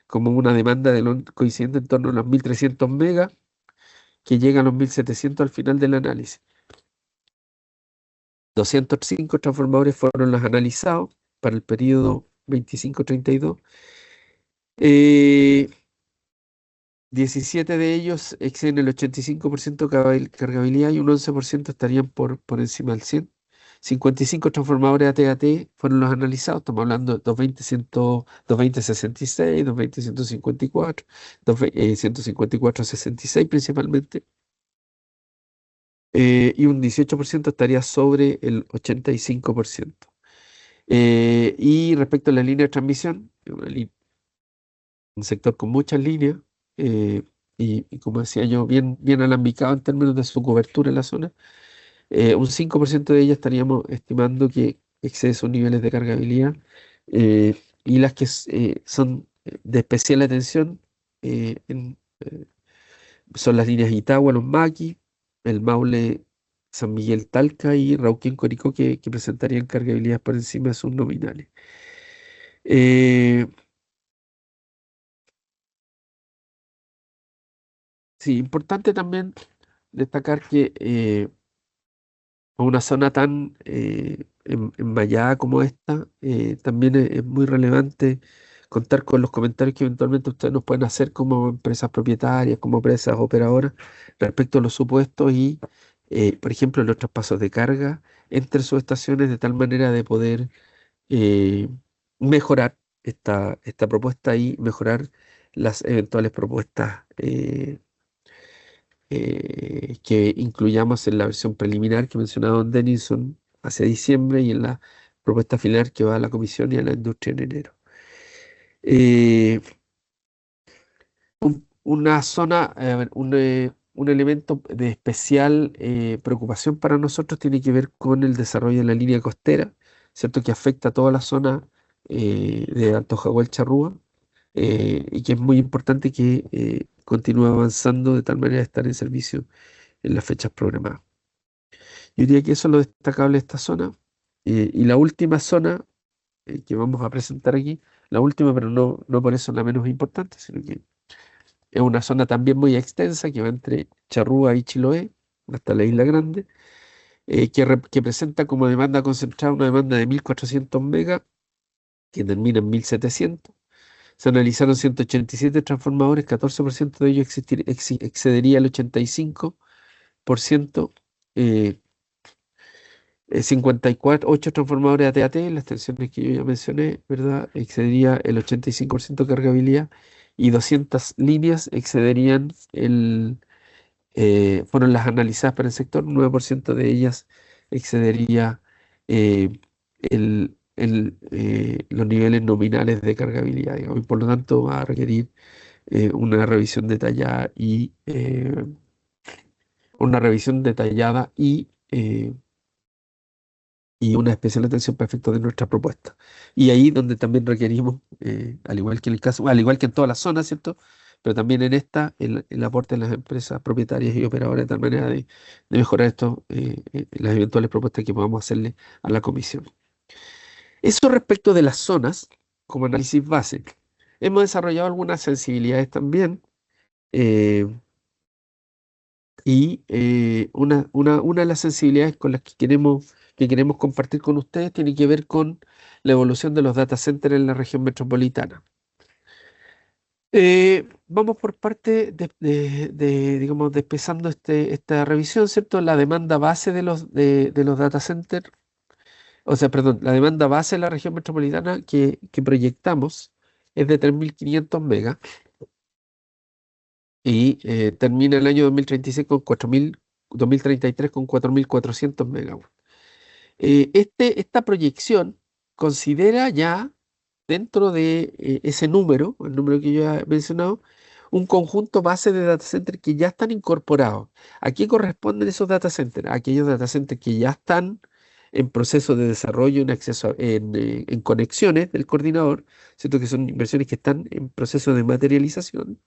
como una demanda coincidente en torno a los 1.300 megas, que llega a los 1.700 al final del análisis. 205 transformadores fueron los analizados para el periodo 25-32. 17 de ellos exceden el 85% de cargabilidad y un 11% estarían por encima del 100. 55 transformadores AT-AT fueron los analizados, estamos hablando de 220-66, 220-154, 154-66 principalmente. Y un 18% estaría sobre el 85%. Y respecto a la línea de transmisión, un sector con muchas líneas, y como decía yo, bien alambicado en términos de su cobertura en la zona. Un 5% de ellas estaríamos estimando que excede sus niveles de cargabilidad, y las que son de especial atención son las líneas Itagua, Los Maquis, el Maule, San Miguel, Talca y Rauquén, Curicó, que presentarían cargabilidad por encima de sus nominales. Sí, importante también destacar que a una zona tan enmallada como esta, también es muy relevante contar con los comentarios que eventualmente ustedes nos pueden hacer como empresas propietarias, como empresas operadoras, respecto a los supuestos y, por ejemplo, los traspasos de carga entre subestaciones de tal manera de poder eh, mejorar esta propuesta y mejorar las eventuales propuestas que incluyamos en la versión preliminar que mencionaba don Denison hacia diciembre y en la propuesta final que va a la Comisión y a la industria en enero. Eh, una zona, a ver, un elemento de especial preocupación para nosotros tiene que ver con el desarrollo de la línea costera, ¿cierto? Que afecta a toda la zona de Antojahual Charrúa y que es muy importante que continúe avanzando de tal manera de estar en servicio en las fechas programadas. Yo diría que eso es lo destacable de esta zona. Y la última zona que vamos a presentar aquí, la última, pero no por eso la menos importante, sino que es una zona también muy extensa que va entre Charrúa y Chiloé, hasta la Isla Grande, que presenta como demanda concentrada una demanda de 1.400 megas, que termina en 1.700. Se analizaron 187 transformadores, 14% de ellos excedería el 85%. 8 transformadores AT&T, las tensiones que yo ya mencioné, ¿verdad? Excedería el 85% de cargabilidad y 200 líneas excederían fueron las analizadas para el sector, 9% de ellas excedería eh, los niveles nominales de cargabilidad, digamos, y por lo tanto va a requerir una revisión detallada y una especial atención para efectos de nuestra propuesta. Y ahí donde también requerimos, al igual que en el caso, al igual que en todas las zonas, ¿cierto? Pero también en esta, el aporte de las empresas propietarias y operadoras de tal manera de mejorar esto, las eventuales propuestas que podamos hacerle a la comisión. Eso respecto de las zonas, como análisis base. Hemos desarrollado algunas sensibilidades también, y una de las sensibilidades con las que queremos compartir con ustedes tiene que ver con la evolución de los data centers en la región metropolitana. Vamos por parte digamos, despezando esta revisión, ¿cierto? La demanda base de los data centers, o sea, perdón, la demanda base de la región metropolitana que proyectamos es de 3.500 megas y termina el año 2036 con 2033 con 4.400 megawatts. Esta proyección considera ya dentro de ese número, el número que yo ya he mencionado, un conjunto base de data centers que ya están incorporados. ¿A qué corresponden esos data centers? Aquellos data centers que ya están en proceso de desarrollo, en conexiones del coordinador, ¿cierto? Que son inversiones que están en proceso de materialización.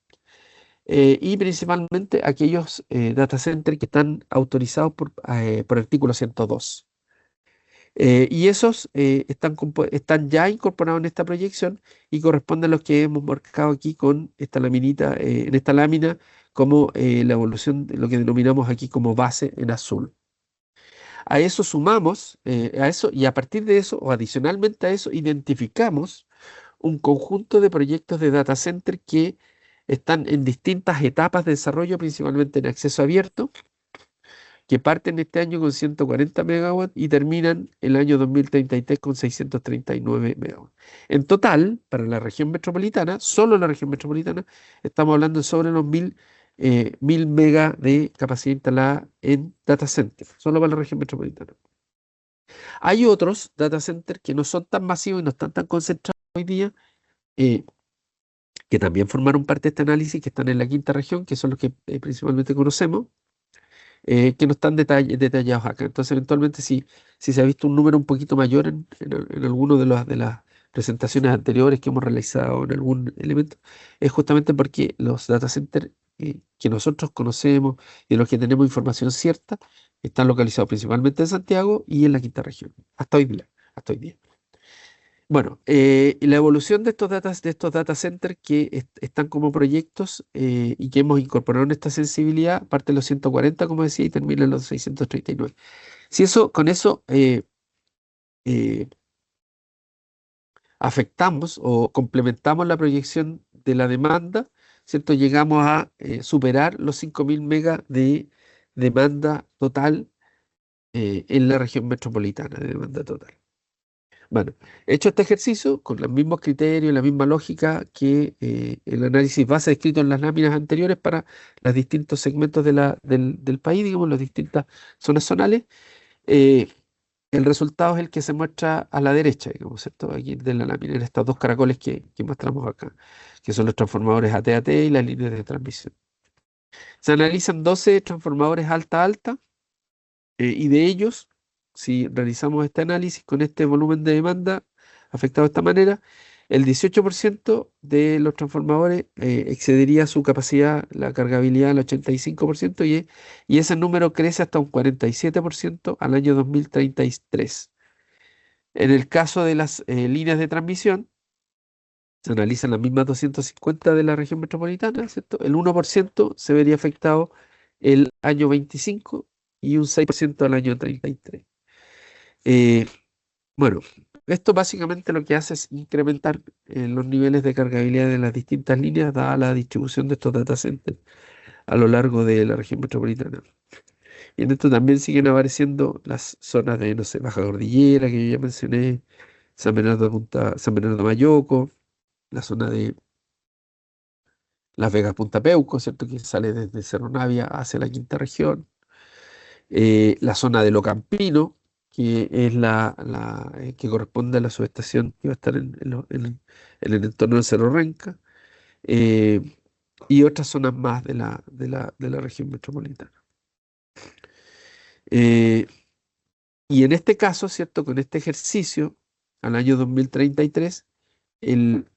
Y principalmente aquellos data centers que están autorizados por artículo 102. Y esos están ya incorporados en esta proyección y corresponden a los que hemos marcado aquí con esta laminita, en esta lámina, como la evolución de lo que denominamos aquí como base en azul. A eso sumamos, y a partir de eso, o adicionalmente a eso, identificamos un conjunto de proyectos de data center que están en distintas etapas de desarrollo, principalmente en acceso abierto, que parten este año con 140 megawatts y terminan el año 2033 con 639 megawatts. En total, para la región metropolitana, solo la región metropolitana, estamos hablando sobre los 1.000 megas de capacidad instalada en data centers, solo para la región metropolitana. Hay otros data centers que no son tan masivos y no están tan concentrados hoy día, que también formaron parte de este análisis, que están en la quinta región, que son los que principalmente conocemos, que no están detallados acá. Entonces, eventualmente, si se ha visto un número un poquito mayor en alguno de las presentaciones anteriores que hemos realizado en algún elemento, es justamente porque los data centers que nosotros conocemos y de los que tenemos información cierta están localizados principalmente en Santiago y en la quinta región, hasta hoy día. Bueno, y la evolución de estos data centers que están como proyectos y que hemos incorporado en esta sensibilidad, parte de los 140, como decía, y termina en los 639. Con eso afectamos o complementamos la proyección de la demanda, ¿cierto? Llegamos a superar los 5.000 megas de demanda total en la región metropolitana, de demanda total. Bueno, hecho este ejercicio con los mismos criterios, la misma lógica que el análisis base descrito en las láminas anteriores para los distintos segmentos del país, digamos, las distintas zonas zonales, el resultado es el que se muestra a la derecha, digamos, ¿cierto? Aquí de la lámina, en estos dos caracoles que mostramos acá, que son los transformadores AT-AT y las líneas de transmisión. Se analizan 12 transformadores alta-alta y de ellos, si realizamos este análisis con este volumen de demanda afectado de esta manera, el 18% de los transformadores excedería su capacidad, la cargabilidad al 85% y ese número crece hasta un 47% al año 2033. En el caso de las líneas de transmisión, se analizan las mismas 250 de la región metropolitana, ¿cierto? El 1% se vería afectado el año 25 y un 6% al año 33. Bueno, esto básicamente lo que hace es incrementar los niveles de cargabilidad de las distintas líneas, dada la distribución de estos data centers a lo largo de la región metropolitana. Y en esto también siguen apareciendo las zonas de, no sé, Baja Cordillera, que yo ya mencioné, San Bernardo Mayoco, la zona de Las Vegas Punta Peuco, ¿cierto? Que sale desde Cerro Navia hacia la quinta región. La zona de Locampino, que es que corresponde a la subestación que va a estar en el entorno del Cerro Renca, y otras zonas más de la región metropolitana. Y en este caso, ¿cierto? Con este ejercicio, al año 2033,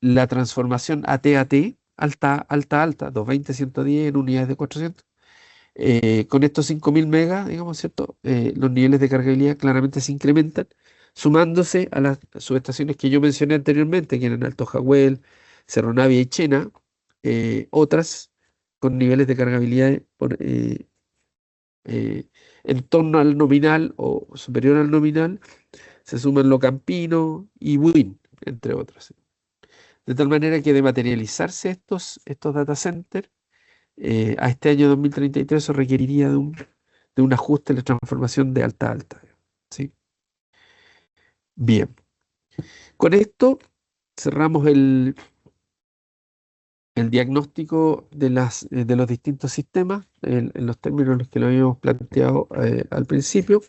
la transformación AT-AT, alta, 220, 110 en unidades de 400, con estos 5.000 megas, digamos, ¿cierto? Los niveles de cargabilidad claramente se incrementan, sumándose a las subestaciones que yo mencioné anteriormente, que eran Alto Jahuel, Cerro Navia y Chena, otras con niveles de cargabilidad en torno al nominal o superior al nominal, se suman Locampino y Buin, entre otras. De tal manera que de materializarse estos data centers, a este año 2033 eso requeriría de un ajuste en la transformación de alta a alta. ¿Sí? Bien. Con esto cerramos el diagnóstico de los distintos sistemas en los términos en los que lo habíamos planteado al principio.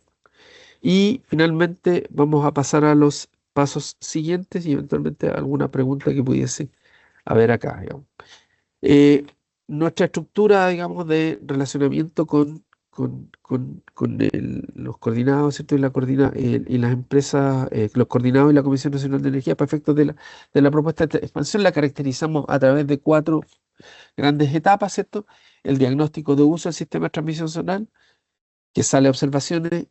Y finalmente vamos a pasar a los pasos siguientes y eventualmente alguna pregunta que pudiese haber acá, digamos. Nuestra estructura, digamos, de relacionamiento con los coordinados, ¿cierto? Y las empresas, los coordinados y la Comisión Nacional de Energía, para efectos de la propuesta de expansión, la caracterizamos a través de 4 grandes etapas, ¿cierto? El diagnóstico de uso del sistema de transmisión zonal, que sale a observaciones,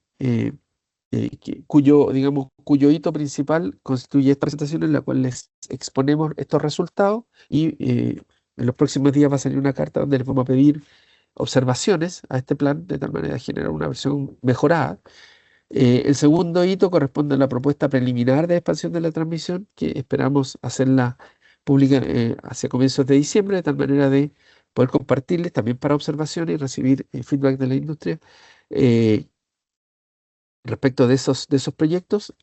cuyo hito principal constituye esta presentación en la cual les exponemos estos resultados y en los próximos días va a salir una carta donde les vamos a pedir observaciones a este plan de tal manera de generar una versión mejorada. El segundo hito corresponde a la propuesta preliminar de expansión de la transmisión, que esperamos hacerla pública hacia comienzos de diciembre, de tal manera de poder compartirles también para observaciones y recibir feedback de la industria respecto de esos proyectos.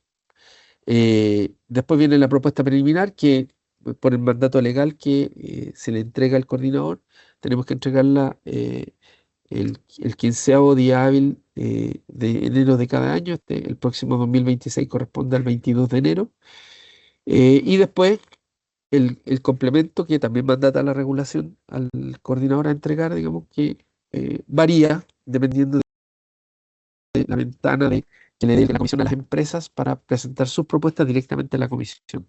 Después viene la propuesta preliminar que por el mandato legal que se le entrega al coordinador, tenemos que entregarla el 15º día hábil de enero de cada año. El próximo 2026 corresponde al 22 de enero. Y después el complemento que también mandata la regulación al coordinador a entregar, digamos que varía dependiendo de la ventana que le dé la comisión a las empresas para presentar sus propuestas directamente a la comisión.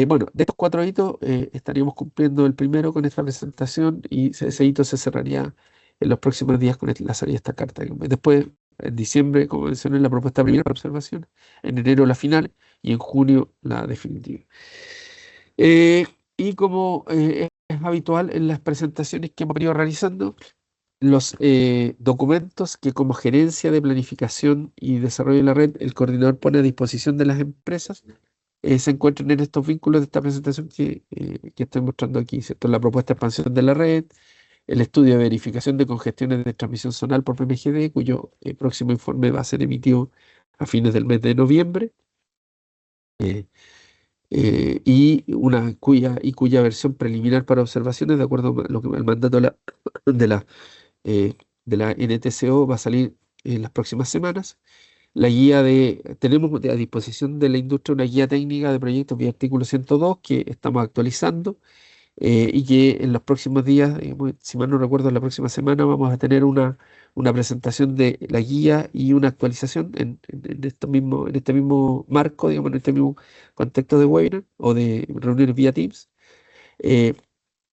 Bueno, de estos 4 hitos estaríamos cumpliendo el primero con esta presentación y ese hito se cerraría en los próximos días con la salida de esta carta. Después, en diciembre, como mencioné, la propuesta primera para observación, en enero la final y en junio la definitiva. Y como es habitual en las presentaciones que hemos venido realizando, los documentos que como gerencia de planificación y desarrollo de la red el coordinador pone a disposición de las empresas se encuentran en estos vínculos de esta presentación que estoy mostrando aquí, ¿cierto? La propuesta de expansión de la red, el estudio de verificación de congestiones de transmisión zonal por PMGD, cuyo próximo informe va a ser emitido a fines del mes de noviembre, cuya versión preliminar para observaciones, de acuerdo a al mandato de la, eh, de la NTCO, va a salir en las próximas semanas. Tenemos a disposición de la industria una guía técnica de proyectos vía artículo 102 que estamos actualizando, y que en los próximos días, si mal no recuerdo, la próxima semana vamos a tener una presentación de la guía y una actualización en este mismo marco, digamos, en este mismo contexto de webinar o de reuniones vía Teams. Eh,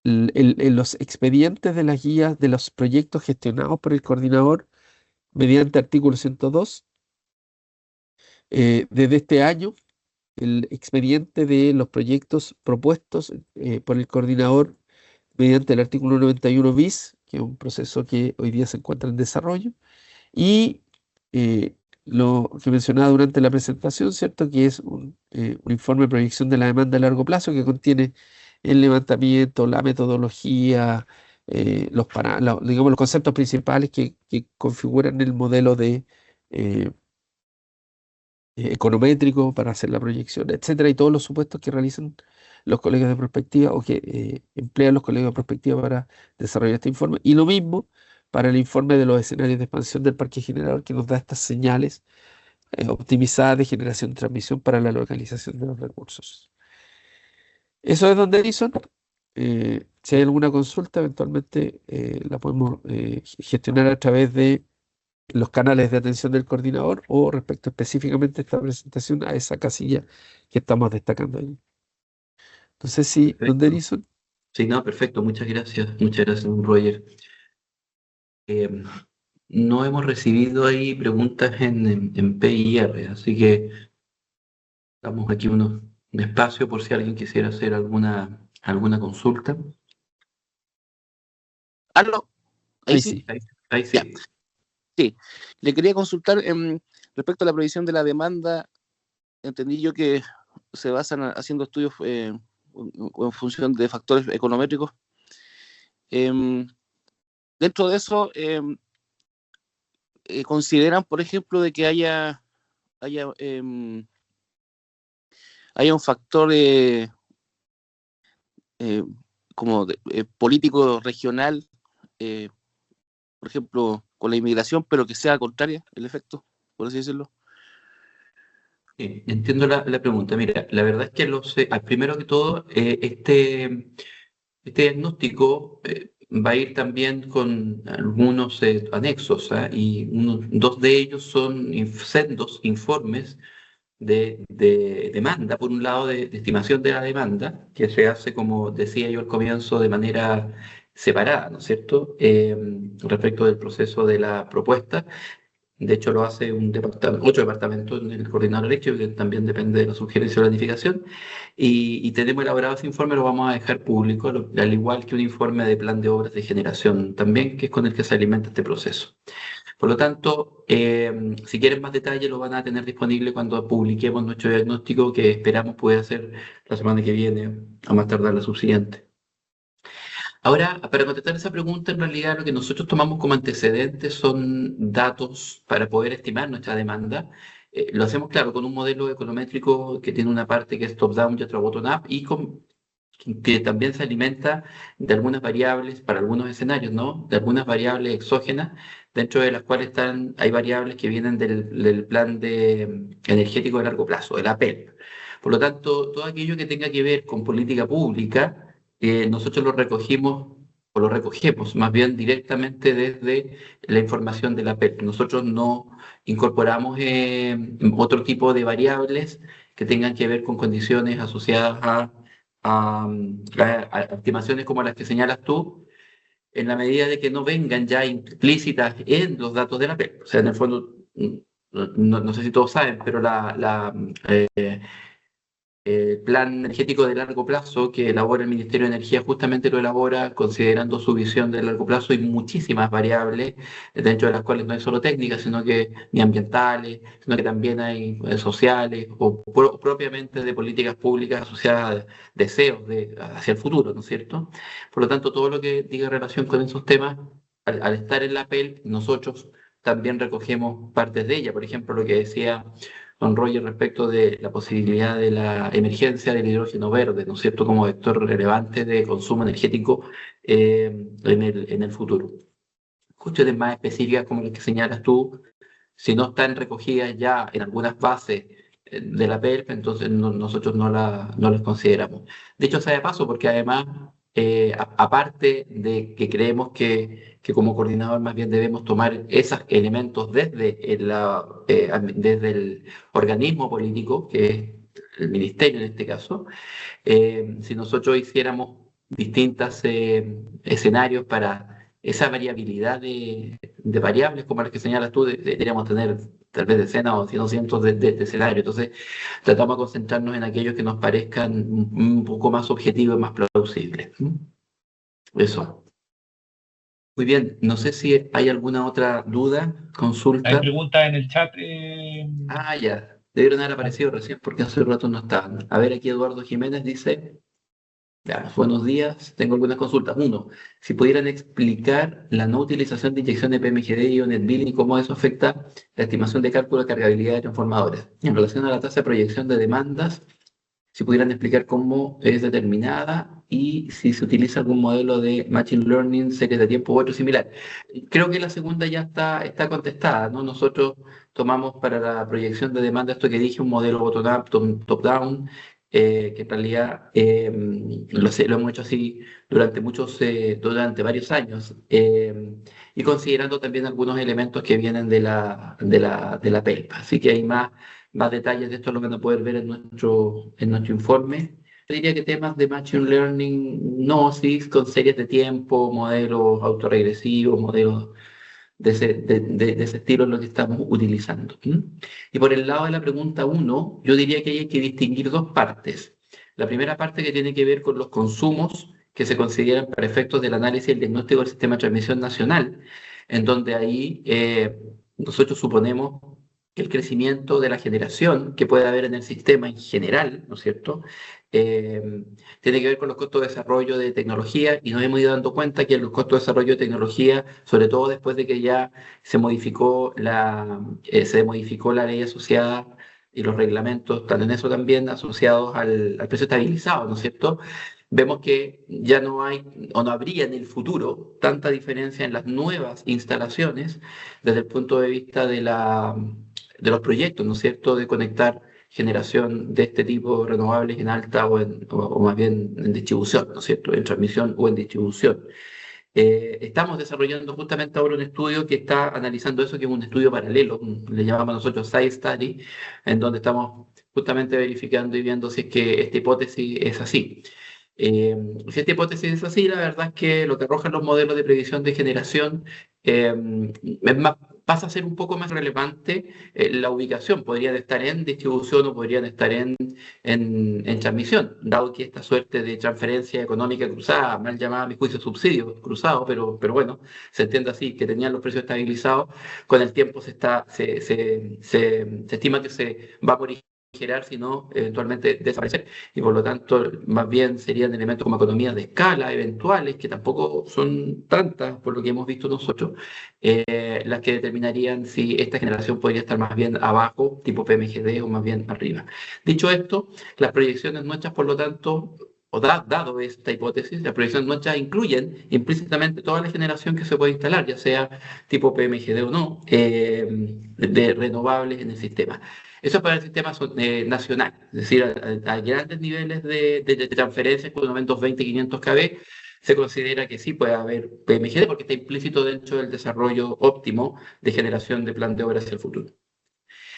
en los expedientes de las guías de los proyectos gestionados por el coordinador mediante artículo 102, desde este año, el expediente de los proyectos propuestos por el coordinador mediante el artículo 91 bis, que es un proceso que hoy día se encuentra en desarrollo, y lo que mencionaba durante la presentación, ¿cierto? Que es un informe de proyección de la demanda a largo plazo que contiene el levantamiento, la metodología, digamos, los conceptos principales que configuran el modelo de econométrico para hacer la proyección, etcétera, y todos los supuestos que realizan los colegas de prospectiva o que emplean los colegas de prospectiva para desarrollar este informe. Y lo mismo para el informe de los escenarios de expansión del parque generador, que nos da estas señales optimizadas de generación y transmisión para la localización de los recursos. Eso es Don Denison. Si hay alguna consulta, eventualmente la podemos gestionar a través de los canales de atención del coordinador o respecto específicamente a esta presentación a esa casilla que estamos destacando ahí. Entonces, sí, Don Perfecto. Denison. Sí, no, perfecto. Muchas gracias, Roger. No hemos recibido ahí preguntas en PIR, así que damos aquí un espacio por si alguien quisiera hacer alguna consulta. ¿Aló? Ahí sí. Ahí sí. Ya. Sí, le quería consultar respecto a la previsión de la demanda. Entendí yo que se basan haciendo estudios en función de factores econométricos. Dentro de eso, consideran, por ejemplo, de que haya un factor como político regional, por ejemplo, con la inmigración, pero que sea contraria el efecto, por así decirlo. Entiendo la pregunta. Mira, la verdad es que primero que todo, este diagnóstico va a ir también con algunos anexos, y dos de ellos son sendos informes de demanda, por un lado de estimación de la demanda, que se hace, como decía yo al comienzo, de manera separada, ¿no es cierto?, respecto del proceso de la propuesta. De hecho, lo hace otro departamento en el coordinador eléctrico, que también depende de la sugerencia o planificación, y tenemos elaborado ese informe, lo vamos a dejar público, al igual que un informe de plan de obras de generación también, que es con el que se alimenta este proceso. Por lo tanto, si quieren más detalle, lo van a tener disponible cuando publiquemos nuestro diagnóstico, que esperamos pueda ser la semana que viene, a más tardar la subsiguiente. Ahora, para contestar esa pregunta, en realidad lo que nosotros tomamos como antecedentes son datos para poder estimar nuestra demanda. Lo hacemos, claro, con un modelo econométrico que tiene una parte que es top-down y otra bottom-up, y que también se alimenta de algunas variables para algunos escenarios, ¿no? De algunas variables exógenas, dentro de las cuales hay variables que vienen del plan energético de largo plazo, el APEP. Por lo tanto, todo aquello que tenga que ver con política pública, nosotros lo recogemos más bien directamente desde la información de la PEP. Nosotros no incorporamos otro tipo de variables que tengan que ver con condiciones asociadas a estimaciones como las que señalas tú, en la medida de que no vengan ya implícitas en los datos de la PEP. O sea, en el fondo, no sé si todos saben, pero plan energético de largo plazo que elabora el Ministerio de Energía justamente lo elabora considerando su visión de largo plazo y muchísimas variables, dentro de las cuales no hay solo técnicas, sino que ni ambientales, sino que también hay sociales o propiamente de políticas públicas asociadas a deseos hacia el futuro, ¿no es cierto? Por lo tanto, todo lo que diga relación con esos temas, al estar en la PEL, nosotros también recogemos partes de ella. Por ejemplo, lo que decía don Roger respecto de la posibilidad de la emergencia del hidrógeno verde, ¿no es cierto?, como vector relevante de consumo energético en el futuro. Cuestiones más específicas como las que señalas tú, si no están recogidas ya en algunas bases de la PERP, entonces nosotros no las consideramos. De hecho, sea de paso, porque además, aparte de que creemos que como coordinador más bien debemos tomar esos elementos desde el organismo político, que es el ministerio en este caso, si nosotros hiciéramos distintos escenarios para esa variabilidad de variables, como las que señalas tú, deberíamos tener tal vez decenas o cientos de escenarios. Entonces, tratamos de concentrarnos en aquellos que nos parezcan un poco más objetivos y más plausibles. Eso. Muy bien, no sé si hay alguna otra duda, consulta. Hay preguntas en el chat. Ya, debieron haber aparecido recién porque hace un rato no estaban. A ver, aquí Eduardo Jiménez dice... Ya, buenos días, tengo algunas consultas. Uno, si pudieran explicar la no utilización de inyección de PMGD y Net Billing y cómo eso afecta la estimación de cálculo de cargabilidad de transformadores. En relación a la tasa de proyección de demandas, si pudieran explicar cómo es determinada y si se utiliza algún modelo de Machine Learning, series de tiempo u otro similar. Creo que la segunda ya está contestada, ¿no? Nosotros tomamos para la proyección de demanda esto que dije, un modelo bottom-up, top-down, que en realidad lo hemos hecho así durante varios años, y considerando también algunos elementos que vienen de la PELP. Así que hay más detalles de esto lo van a poder ver en nuestro informe. Yo diría que temas de Machine Learning, no, sí, con series de tiempo, modelos autorregresivos, modelos de ese estilo es lo que estamos utilizando. Y por el lado de la pregunta 1, yo diría que hay que distinguir dos partes. La primera parte que tiene que ver con los consumos que se consideran para efectos del análisis y el diagnóstico del sistema de transmisión nacional, en donde ahí nosotros suponemos que el crecimiento de la generación que puede haber en el sistema en general, ¿no es cierto?, tiene que ver con los costos de desarrollo de tecnología, y nos hemos ido dando cuenta que los costos de desarrollo de tecnología, sobre todo después de que ya se modificó la ley asociada y los reglamentos, están en eso también asociados al precio estabilizado, ¿no es cierto?, vemos que ya no hay o no habría en el futuro tanta diferencia en las nuevas instalaciones desde el punto de vista de los proyectos, ¿no es cierto?, de conectar generación de este tipo renovables en alta o más bien en distribución, ¿no es cierto?, en transmisión o en distribución. Estamos desarrollando justamente ahora un estudio que está analizando eso, que es un estudio paralelo, le llamamos nosotros Side Study, en donde estamos justamente verificando y viendo si es que esta hipótesis es así. Si esta hipótesis es así, la verdad es que lo que arrojan los modelos de previsión de generación pasa a ser un poco más relevante la ubicación. Podrían estar en distribución o podrían estar en transmisión, dado que esta suerte de transferencia económica cruzada, mal llamada a mi juicio subsidio cruzado, pero bueno, se entiende así, que tenían los precios estabilizados, con el tiempo se estima que se va a morigerar, sino eventualmente desaparecer, y por lo tanto más bien serían elementos como economías de escala eventuales, que tampoco son tantas por lo que hemos visto nosotros, las que determinarían si esta generación podría estar más bien abajo, tipo PMGD, o más bien arriba. Dicho esto, las proyecciones nuestras, por lo tanto, dado esta hipótesis, las proyecciones nuestras incluyen implícitamente toda la generación que se puede instalar, ya sea tipo PMGD o no, de renovables en el sistema. Eso es para el sistema nacional, es decir, a grandes niveles de transferencias, con 220, 500 kb, se considera que sí puede haber PMGD porque está implícito dentro del desarrollo óptimo de generación de plan de obra hacia el futuro.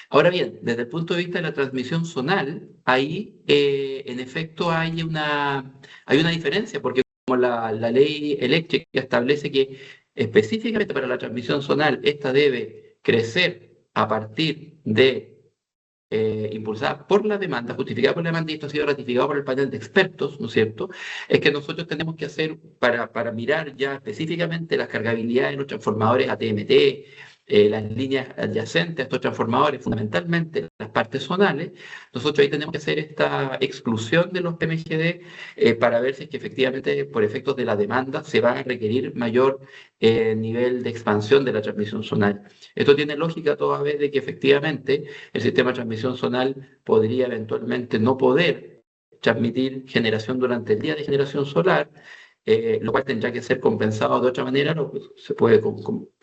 Ahora bien, desde el punto de vista de la transmisión zonal, ahí en efecto hay una diferencia, porque como la ley eléctrica establece que específicamente para la transmisión zonal esta debe crecer a partir de impulsada por la demanda, justificada por la demanda, y esto ha sido ratificado por el panel de expertos, ¿no es cierto? Es que nosotros tenemos que hacer, para mirar ya específicamente las cargabilidades de los transformadores ATMT, las líneas adyacentes a estos transformadores, fundamentalmente las partes zonales, nosotros ahí tenemos que hacer esta exclusión de los PMGD para ver si es que efectivamente por efectos de la demanda se va a requerir mayor nivel de expansión de la transmisión zonal. Esto tiene lógica toda vez de que efectivamente el sistema de transmisión zonal podría eventualmente no poder transmitir generación durante el día de generación solar, lo cual tendrá que ser compensado de otra manera, se puede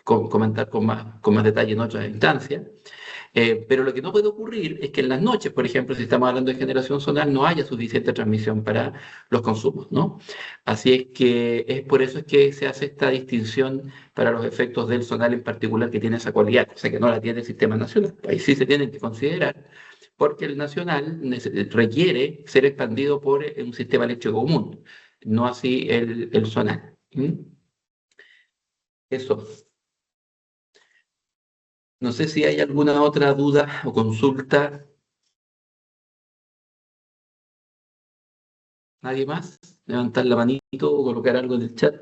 comentar con más detalle en otra instancia. Pero lo que no puede ocurrir es que en las noches, por ejemplo, si estamos hablando de generación zonal, no haya suficiente transmisión para los consumos, ¿no? Así es que es por eso es que se hace esta distinción para los efectos del zonal en particular, que tiene esa cualidad, o sea que no la tiene el sistema nacional. Ahí sí se tienen que considerar, porque el nacional requiere ser expandido por un sistema eléctrico común, no así el zonal. ¿Mm? Eso. No sé si hay alguna otra duda o consulta. ¿Nadie más? Levantar la manito o colocar algo en el chat.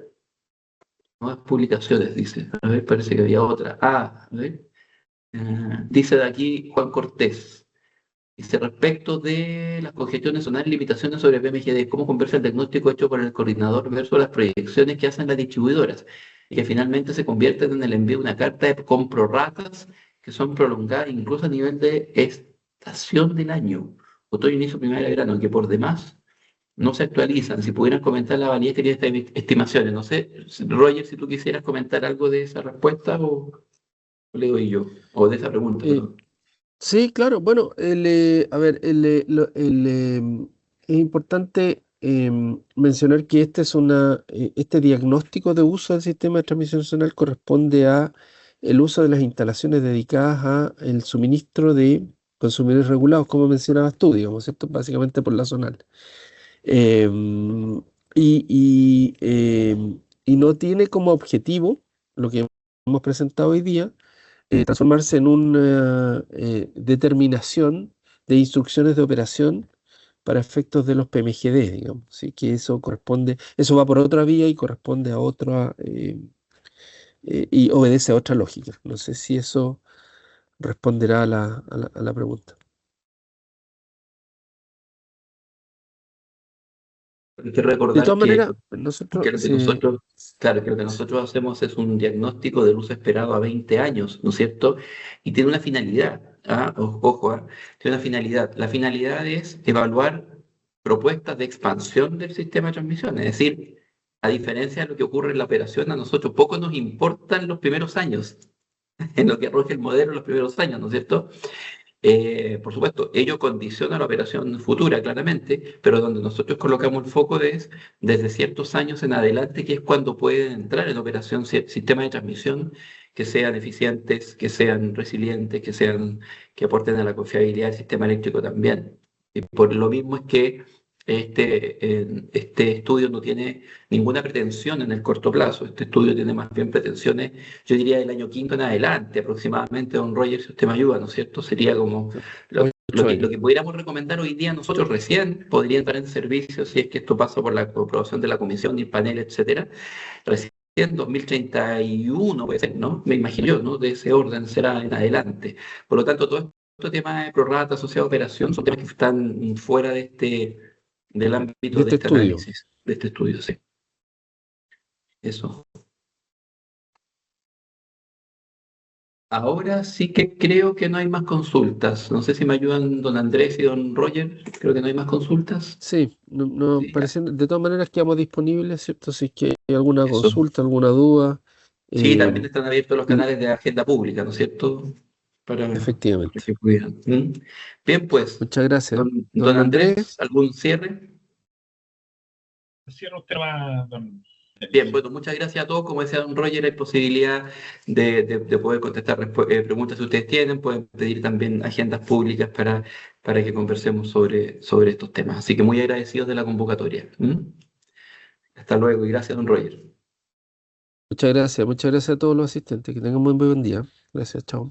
Nuevas publicaciones, dice. A ver, parece que había otra. A ver. Dice de aquí Juan Cortés. Dice, respecto de las congestiones zonales y limitaciones sobre PMGD, ¿cómo conversa el diagnóstico hecho por el coordinador versus las proyecciones que hacen las distribuidoras? Y que finalmente se convierten en el envío de una carta con prorratas que son prolongadas incluso a nivel de estación del año, otoño, inicio, primavera, verano, que por demás no se actualizan. Si pudieran comentar la validez que tienen estas estimaciones. No sé, Roger, si tú quisieras comentar algo de esa respuesta o le doy yo, o de esa pregunta, perdón. Sí, claro. Bueno, a ver, es importante mencionar que este diagnóstico de uso del sistema de transmisión zonal corresponde a el uso de las instalaciones dedicadas a el suministro de consumidores regulados, como mencionabas tú, digamos, ¿cierto? Básicamente por la zonal. Em, y no tiene como objetivo lo que hemos presentado hoy día, transformarse en una determinación de instrucciones de operación para efectos de los PMGD, digamos. Así que eso va por otra vía y corresponde a otra, y obedece a otra lógica. No sé si eso responderá a la pregunta. Hay que De recordar todas que maneras, nosotros, claro, que lo que nosotros hacemos es un diagnóstico del uso esperado a 20 años, ¿no es cierto? Y tiene una finalidad, ojo, tiene una finalidad. La finalidad es evaluar propuestas de expansión del sistema de transmisión, es decir, a diferencia de lo que ocurre en la operación, a nosotros poco nos importan los primeros años, en lo que arroja el modelo en los primeros años, ¿no es cierto? Por supuesto, ello condiciona la operación futura, claramente, pero donde nosotros colocamos el foco es desde ciertos años en adelante, que es cuando pueden entrar en operación sistemas de transmisión que sean eficientes, que sean resilientes, que aporten a la confiabilidad del sistema eléctrico también. Y por lo mismo es que este estudio no tiene ninguna pretensión en el corto plazo. Este estudio tiene más bien pretensiones, yo diría, del año quinto en adelante, aproximadamente, don Roger, si usted me ayuda, ¿no es cierto? Sería como lo que pudiéramos recomendar hoy día nosotros recién podría entrar en servicio si es que esto pasa por la aprobación de la comisión y el panel, etcétera. Recién 2031 puede ser, ¿no? Me imagino yo, ¿no? De ese orden será en adelante. Por lo tanto, todo este tema de prorrata asociado a operación son temas que están fuera del ámbito de este análisis, de este estudio, sí. Eso. Ahora sí que creo que no hay más consultas. No sé si me ayudan don Andrés y don Roger. Creo que no hay más consultas. Sí, no, Sí, parece, de todas maneras quedamos disponibles, ¿cierto? Si es que hay alguna eso. consulta, alguna duda. Sí, también están abiertos los canales de agenda pública, ¿no es cierto? Efectivamente. Para que pudieran. Bien, pues, Muchas gracias. don Andrés, ¿algún cierre? Cierra usted más, don. Bien, bueno, muchas gracias a todos. Como decía don Roger, hay posibilidad de poder contestar preguntas si ustedes tienen. Pueden pedir también agendas públicas para que conversemos sobre estos temas. Así que muy agradecidos de la convocatoria. Hasta luego y gracias, don Roger. Muchas gracias a todos los asistentes. Que tengan muy buen día. Gracias, chao.